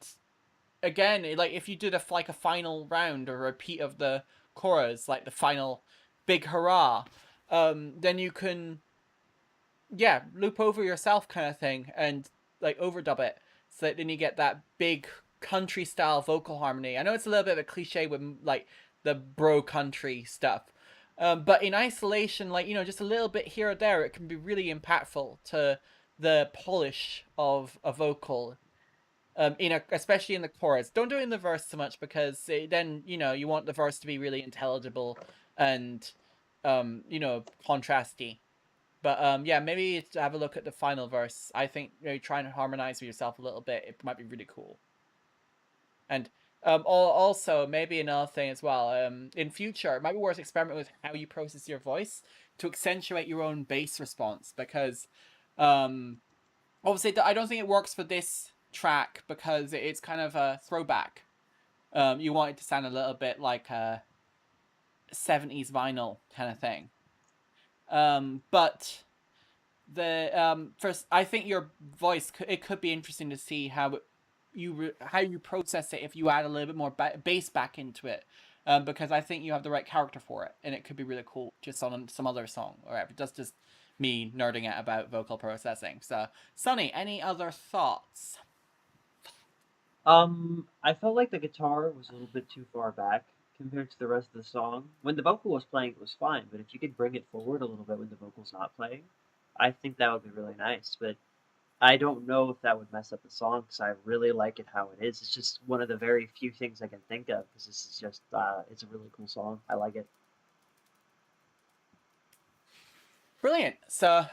again, like, if you did a final round or repeat of the chorus, like the final big hurrah, then you can, yeah, loop over yourself kind of thing and like overdub it, so that then you get that big country style vocal harmony. I know it's a little bit of a cliche with like the bro country stuff, but in isolation, like, you know, just a little bit here or there, it can be really impactful to the polish of a vocal. Especially in the chorus. Don't do it in the verse so much, because then, you know, you want the verse to be really intelligible and you know, contrasty. But yeah, maybe to have a look at the final verse. I think, you know, try and harmonize with yourself a little bit. It might be really cool. And also, maybe another thing as well, in future, it might be worth experimenting with how you process your voice to accentuate your own bass response, because obviously I don't think it works for this track, because it's kind of a throwback. You want it to sound a little bit like a 70s vinyl kind of thing. But the first, I think your voice, it could be interesting to see how you process it if you add a little bit more bass back into it, because I think you have the right character for it, and it could be really cool just on some other song, or if that's just me nerding out about vocal processing. So, Sonny, any other thoughts? I felt like the guitar was a little bit too far back compared to the rest of the song. When the vocal was playing, it was fine, but if you could bring it forward a little bit when the vocal's not playing, I think that would be really nice. But I don't know if that would mess up the song, because I really like it how it is. It's just one of the very few things I can think of, because this is just, it's a really cool song. I like it. Brilliant. So,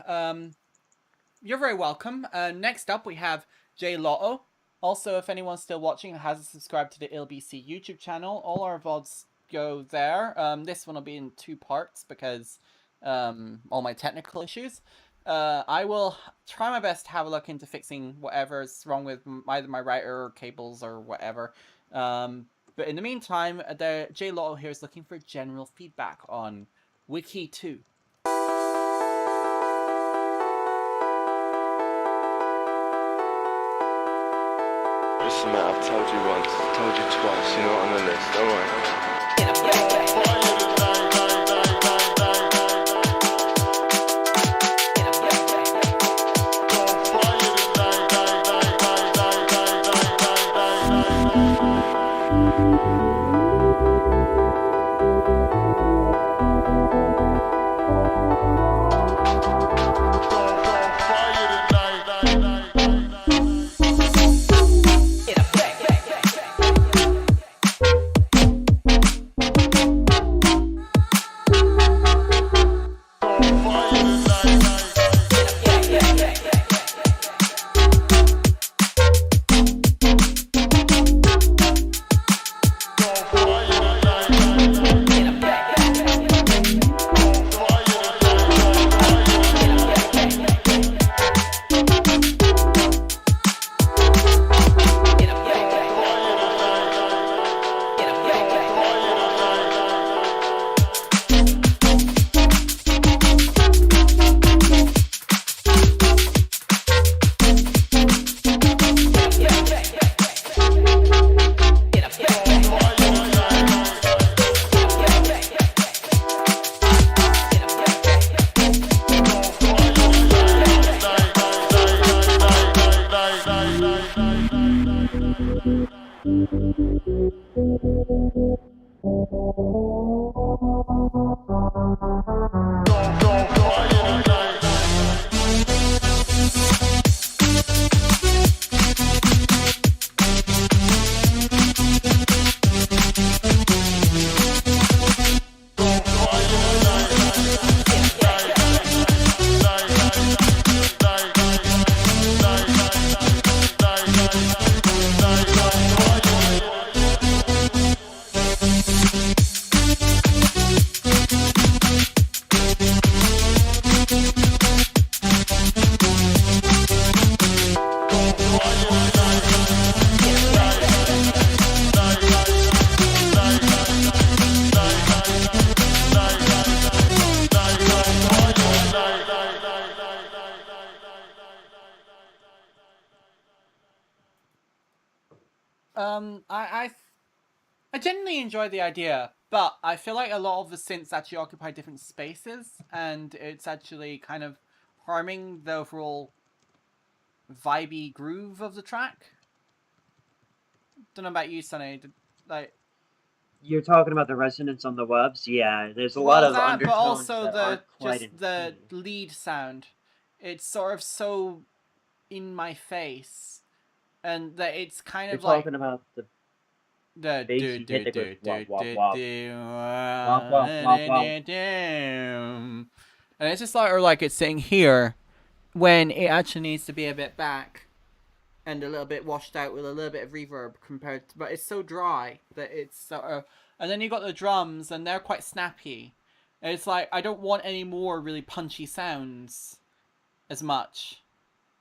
you're very welcome. Next up, we have Jay Lotto. Also, if anyone's still watching and hasn't subscribed to the LBC YouTube channel, all our VODs go there. This one will be in 2 parts, because all my technical issues. I will try my best to have a look into fixing whatever's wrong with either my router or cables or whatever. But in the meantime, Jay Lotto here is looking for general feedback on Wiki 2. Listen, man, I've told you once, told you twice, you're not on the list, alright? I genuinely enjoy the idea, but I feel like a lot of the synths actually occupy different spaces, and it's actually kind of harming the overall vibey groove of the track. Don't know about you, Sonny. Like, You're talking about the resonance on the wubs? Yeah, there's a well, lot of that, but undertones also that the aren't quite just in the key. lead sound. It's sort of so in my face, and that it's kind You're of like talking about the the bass do you do hit it with do wop do wop do wop. do Wop wop wop wop. and it's just like, or like it's sitting here when it actually needs to be a bit back and a little bit washed out with a little bit of reverb compared to, but it's so dry that it's sort of, and then you got the drums and they're quite snappy. And it's like I don't want any more really punchy sounds as much.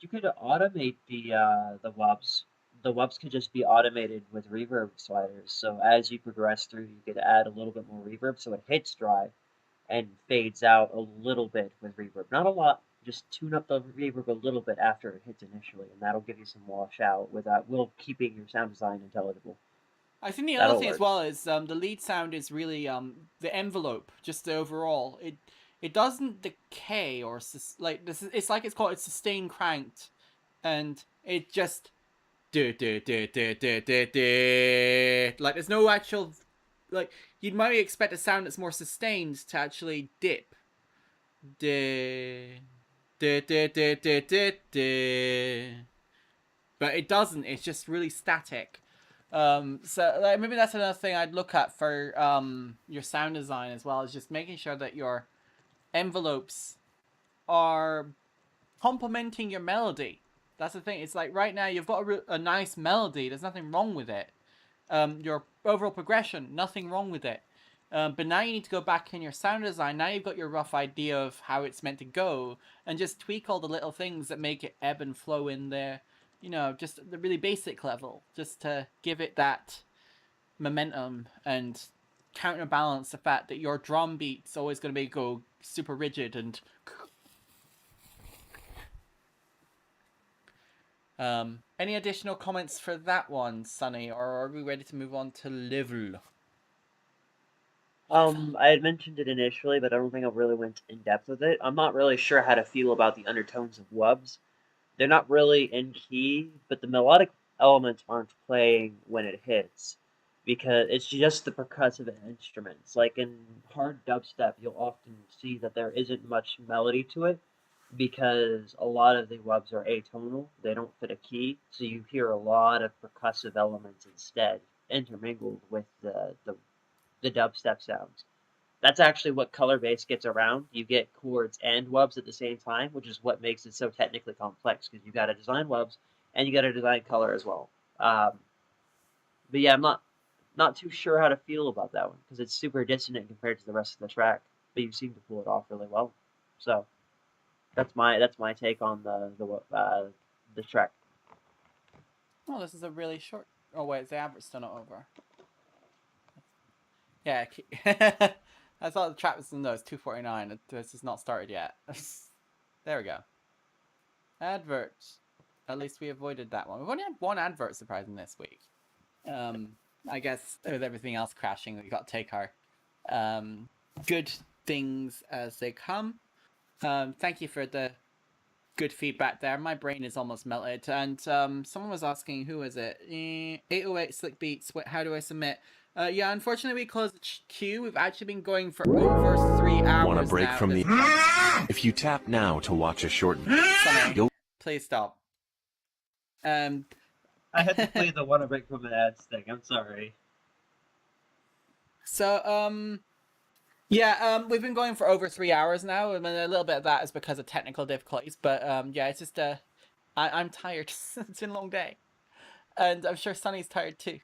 You could automate the wubs. The wubs could just be automated with reverb sliders. So as you progress through, you could add a little bit more reverb so it hits dry and fades out a little bit with reverb. Not a lot. Just tune up the reverb a little bit after it hits initially, and that'll give you some wash out without while keeping your sound design intelligible. I think the other That'll thing as work. well is the lead sound is really the envelope, just the overall. It doesn't decay or like this. It's like it's sustained cranked, and it just do do do do do do do. Like there's no actual, like you'd maybe expect a sound that's more sustained to actually dip. De de de de de de de. But it doesn't. It's just really static. So like maybe that's another thing I'd look at for your sound design as well, is just making sure that your envelopes are complementing your melody. That's the thing. It's like right now you've got a nice melody. There's nothing wrong with it. Your overall progression, nothing wrong with it. But now you need to go back in your sound design. Now you've got your rough idea of how it's meant to go, and just tweak all the little things that make it ebb and flow in there. You know, just the really basic level, just to give it that momentum and counterbalance the fact that your drum beat's always going to go super rigid and. Any additional comments for that one, Sonny, or are we ready to move on to level? I had mentioned it initially, but I don't think I really went in depth with it. I'm not really sure how to feel about the undertones of wubs. They're not really in key, but the melodic elements aren't playing when it hits because it's just the percussive instruments. Like in hard dubstep, you'll often see that there isn't much melody to it because a lot of the wubs are atonal. They don't fit a key, so you hear a lot of percussive elements instead intermingled with the dubstep sounds. That's actually what color bass gets around. You get chords and wubs at the same time, which is what makes it so technically complex because you got to design wubs and you got to design color as well. But yeah, I'm not too sure how to feel about that one because it's super dissonant compared to the rest of the track. But you seem to pull it off really well. So that's my take on the track. Oh, this is a really short. Oh wait, the advert's still not over. Yeah, I thought the track was no, it's 2:49. This is not started yet. There we go. Adverts. At least we avoided that one. We've only had one advert surprising this week. I guess with everything else crashing, we got to take our good things as they come. Thank you for the good feedback there. My brain is almost melted. And someone was asking, who is it? 808 Slick Beats. How do I submit? Yeah, unfortunately, we closed the queue. We've actually been going for over 3 hours. Want a break now from at the? this point. If you tap now to watch a short, Sonny, you'll please stop. I had to play the "Wanna Break from an Ads" thing. I'm sorry. So, yeah, we've been going for over 3 hours now. I mean, a little bit of that is because of technical difficulties, but yeah, it's just I'm tired. It's been a long day, and I'm sure Sonny's tired too.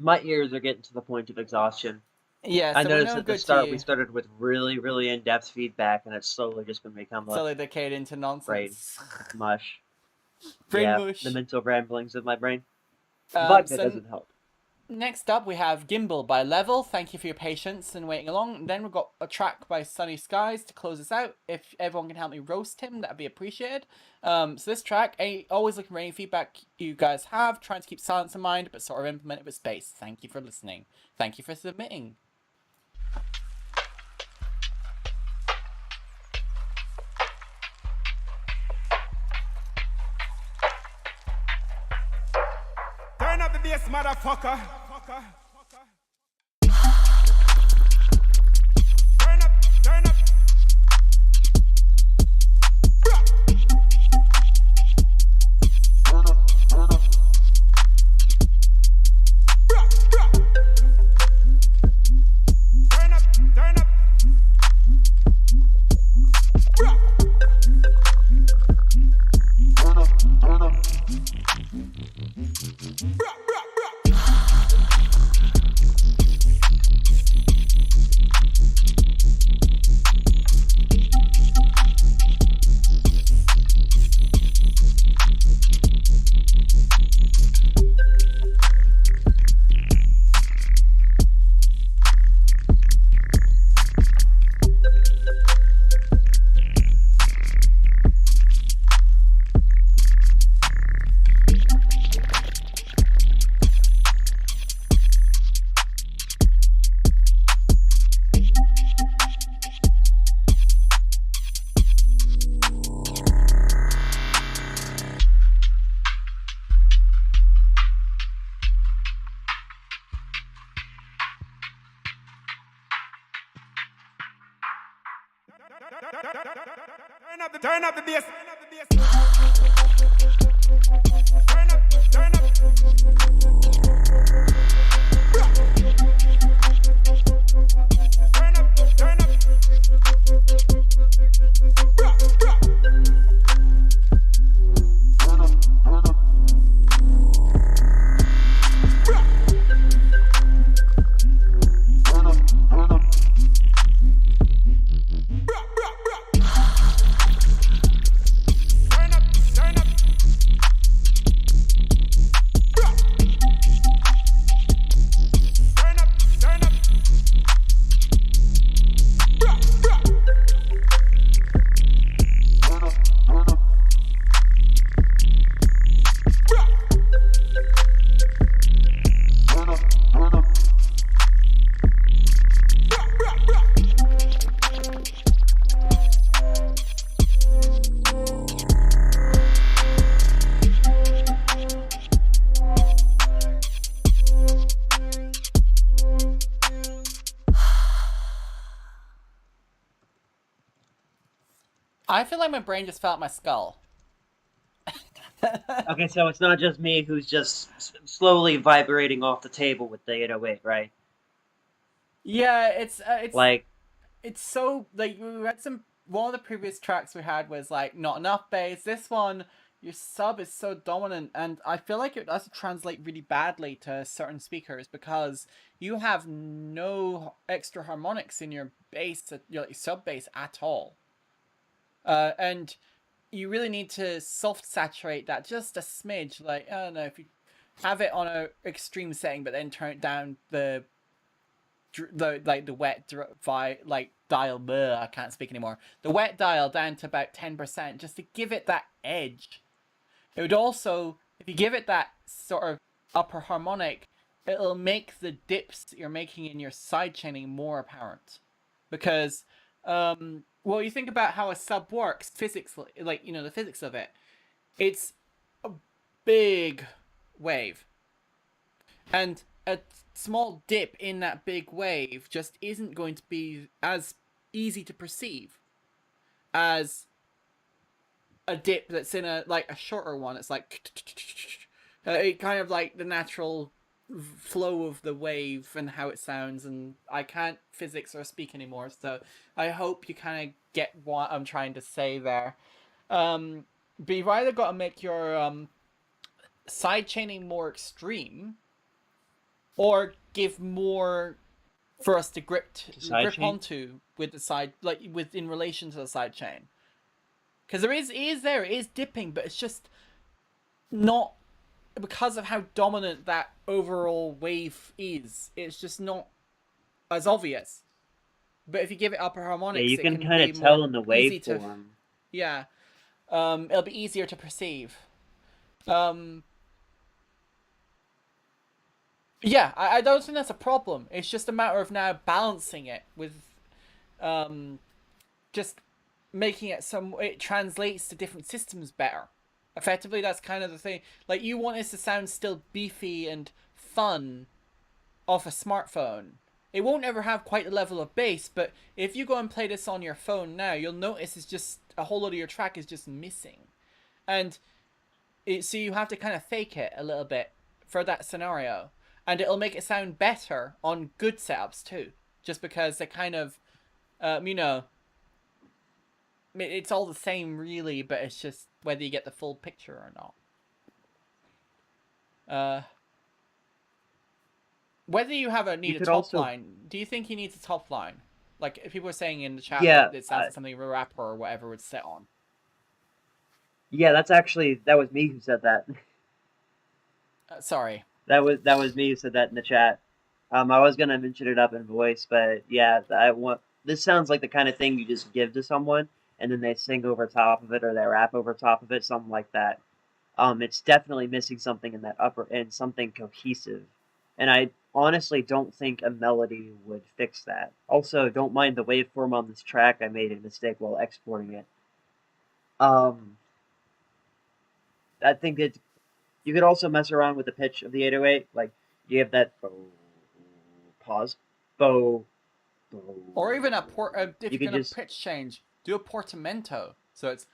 My ears are getting to the point of exhaustion. Yeah, I so we're noticed no at the good start to we you. started with really, really in-depth feedback, and it's slowly just been become like Slowly decayed into nonsense. mush. Brain Yeah, mush. the mental ramblings of my brain. Vodka So doesn't help. Next up, we have Gimbal by Level. Thank you for your patience and waiting along. And then we've got a track by Sunny Skies to close us out. If everyone can help me roast him, that'd be appreciated. So this track, always looking for any feedback you guys have. Trying to keep silence in mind, but sort of implement it with space. Thank you for listening. Thank you for submitting. Turn up the bass, motherfucker. Turn up, turn up. Turn up, turn up. Turn up the bass. Turn up, turn up. Turn up, turn up. I feel like my brain just fell out my skull. Okay, so it's not just me who's just slowly vibrating off the table with the 808, right? Yeah, it's Like, it's so like we had some. One of the previous tracks we had was like not enough bass. This one, your sub is so dominant, and I feel like it does translate really badly to certain speakers because you have no extra harmonics in your bass, your sub bass at all. And you really need to soft saturate that just a smidge. Like, I don't know, if you have it on a extreme setting, but then turn it down the wet dial. I can't speak anymore. The wet dial down to about 10%, just to give it that edge. It would also, if you give it that sort of upper harmonic, it'll make the dips that you're making in your sidechaining more apparent, because well, you think about how a sub works physically, like, you know, the physics of it. It's a big wave. And a small dip in that big wave just isn't going to be as easy to perceive as a dip that's in a shorter one. It's like it kind of like the natural flow of the wave and how it sounds, and I can't physics or speak anymore, so I hope you kind of get what I'm trying to say there. But you've either got to make your sidechaining more extreme, or give more for us to grip onto with the side, like with in relation to the side chain, because it is dipping, but it's just not because of how dominant that overall wave is, it's just not as obvious. But if you give it upper Yeah, harmonics, you it can can kind be of tell more in the easy to, waveform. yeah. It'll be easier to perceive. Yeah, I don't think that's a problem. It's just a matter of now balancing it with, just making it it translates to different systems better. Effectively, that's kind of the thing. Like, you want this to sound still beefy and fun off a smartphone. It won't ever have quite the level of bass, but if you go and play this on your phone now, you'll notice it's just a whole lot of your track is just missing. And so you have to kind of fake it a little bit for that scenario. And it'll make it sound better on good setups too. Just because they kind of, it's all the same really, but it's just whether you get the full picture or not. Whether you have need a could top also- line, do you think he needs a top line? Like, if people are saying in the chat Yeah, that it sounds like something a rapper or whatever would set on. Yeah, that was me who said that. Sorry. That was me who said that in the chat. I was gonna mention it up in voice, but yeah, this sounds like the kind of thing you just give to someone, and then they sing over top of it or they rap over top of it, something like that. It's definitely missing something in that upper end, something cohesive, and I honestly don't think a melody would fix that. Also, don't mind the waveform on this track. I made a mistake while exporting it. I think that you could also mess around with the pitch of the 808. Like, you have that bow, pause, bow, bow. Or even if You you're could going to just- pitch change, do a portamento. So it's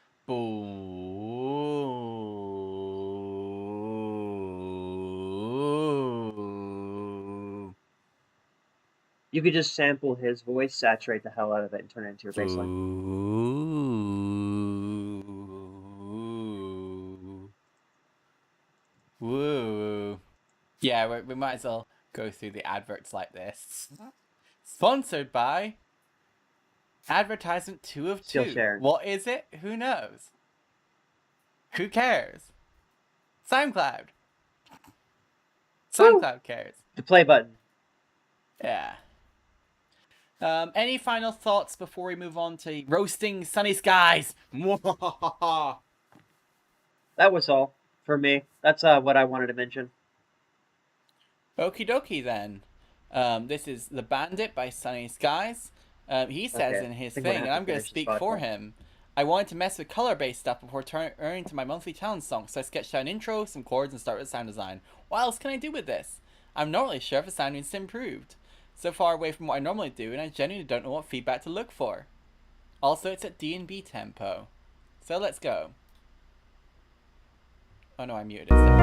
boo. You could just sample his voice, saturate the hell out of it, and turn it into your bass line. Woo. Yeah, we might as well go through the adverts like this. Sponsored by Advertisement 2 of 2. Still sharing. What is it? Who knows? Who cares? SoundCloud. SoundCloud cares. The play button. Yeah. Any final thoughts before we move on to roasting sunny skies? That was all for me. That's what I wanted to mention. Okie dokie then. This is The Bandit by Sunny Skies. He says Okay, in his I think we're thing, gonna and have I'm to going to finish this speak for podcast. him. I wanted to mess with color-based stuff before turning to my monthly challenge song, so I sketched out an intro, some chords, and started with sound design. What else can I do with this? I'm not really sure if the sound needs to improved. So far away from what I normally do, and I genuinely don't know what feedback to look for. Also, it's at D&B tempo. So let's go. Oh no, I muted it. So.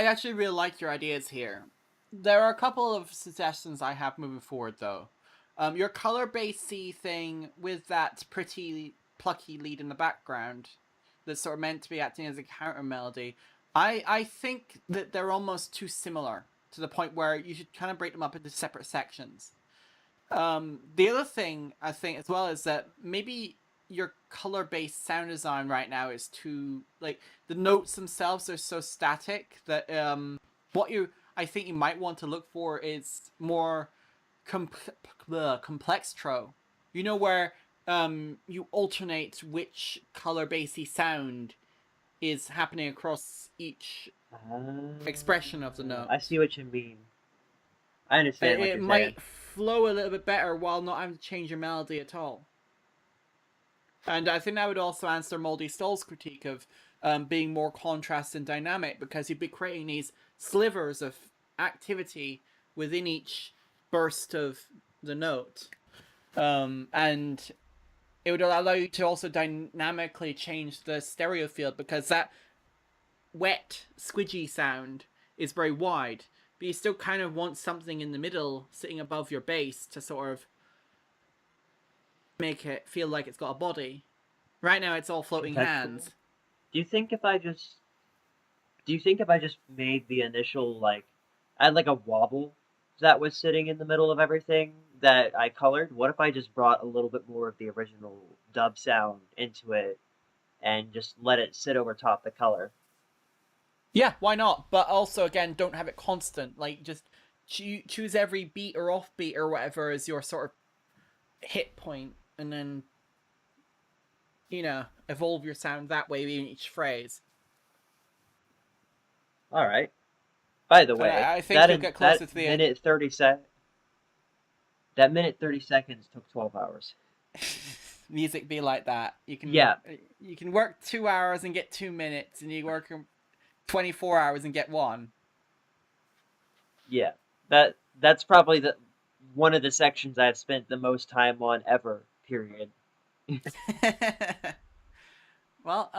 actually really like your ideas here. There are a couple of suggestions I have moving forward, though. Your color-based C thing with that pretty plucky lead in the background that's sort of meant to be acting as a counter melody. I think that they're almost too similar to the point where you should kind of break them up into separate sections. The other thing I think as well is that maybe your color-based sound design right now is too, like, the notes themselves are so static that I think you might want to look for is more complextro. You know, where you alternate which color-based sound is happening across each expression of the note. I see what you mean. I understand what It you're saying. might flow a little bit better while not having to change your melody at all. And I think that would also answer Moldy Soul's critique of being more contrast and dynamic, because you'd be creating these slivers of activity within each burst of the note. And it would allow you to also dynamically change the stereo field, because that wet, squidgy sound is very wide, but you still kind of want something in the middle sitting above your bass to sort of make it feel like it's got a body. Right now it's all floating hands. Do you think if I just made the initial, like, I had like a wobble that was sitting in the middle of everything that I colored? What if I just brought a little bit more of the original dub sound into it and just let it sit over top the color? Yeah, why not? But also, again, don't have it constant. Like, just choose every beat or offbeat or whatever as your sort of hit point, and then, you know, evolve your sound that way in each phrase. All right. By the way, I think you'll get closer to the end. That minute 30 seconds took 12 hours. Music be like that. You can you can work 2 hours and get 2 minutes, and you work 24 hours and get 1. Yeah, that's probably one of the sections I've spent the most time on ever. Period. Well,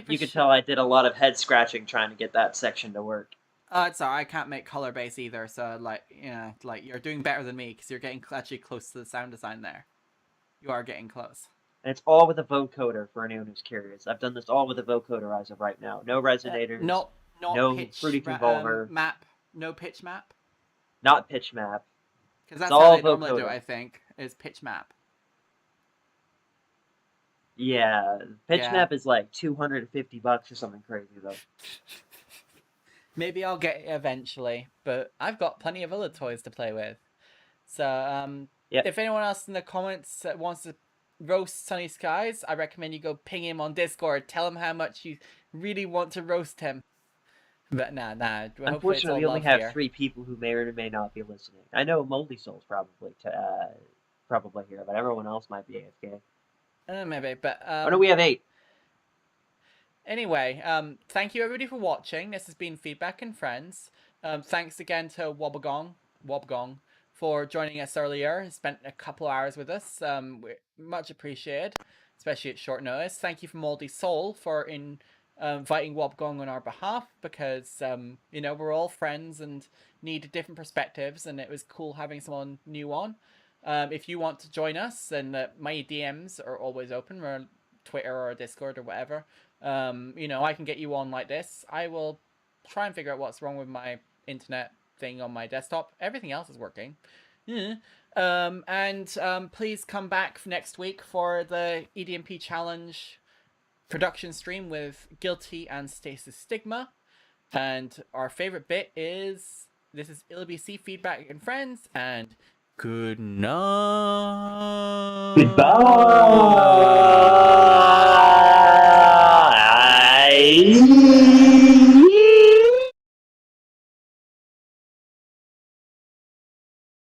you could tell I did a lot of head scratching trying to get that section to work. It's alright, I can't make color base either, so like, you know, like, you're doing better than me because you're getting actually close to the sound design there. You are getting close. And it's all with a vocoder for anyone who's curious. I've done this all with a vocoder as of right now. No resonators. No pitch Fruity Convolver. map. No pitch map. Not pitch map. Because that's all how they normally do it, vocoder. I think, is pitch map. Yeah, pitch map is like $250 or something crazy though. Maybe I'll get it eventually, but I've got plenty of other toys to play with. So, if anyone else in the comments wants to roast Sunny Skies, I recommend you go ping him on Discord. Tell him how much you really want to roast him. But nah. Unfortunately, we only have 3 people who may or may not be listening. I know Moldy Soul's probably here, but everyone else might be AFK. Maybe, but oh no, we have 8. Anyway, thank you everybody for watching. This has been Feedback and Friends. Thanks again to Wobbegong for joining us earlier. He spent a couple hours with us. Much appreciated, especially at short notice. Thank you for Moldy Soul for inviting Wobbegong on our behalf, because you know, we're all friends and need different perspectives, and it was cool having someone new on. If you want to join us, then my DMs are always open, or Twitter or Discord or whatever. You know, I can get you on like this. I will try and figure out what's wrong with my internet thing on my desktop. Everything else is working. Please come back next week for the EDMP Challenge production stream with Guilty and Stasis Stigma. And our favorite bit is, this is LBC Feedback and Friends, and good night. Goodbye.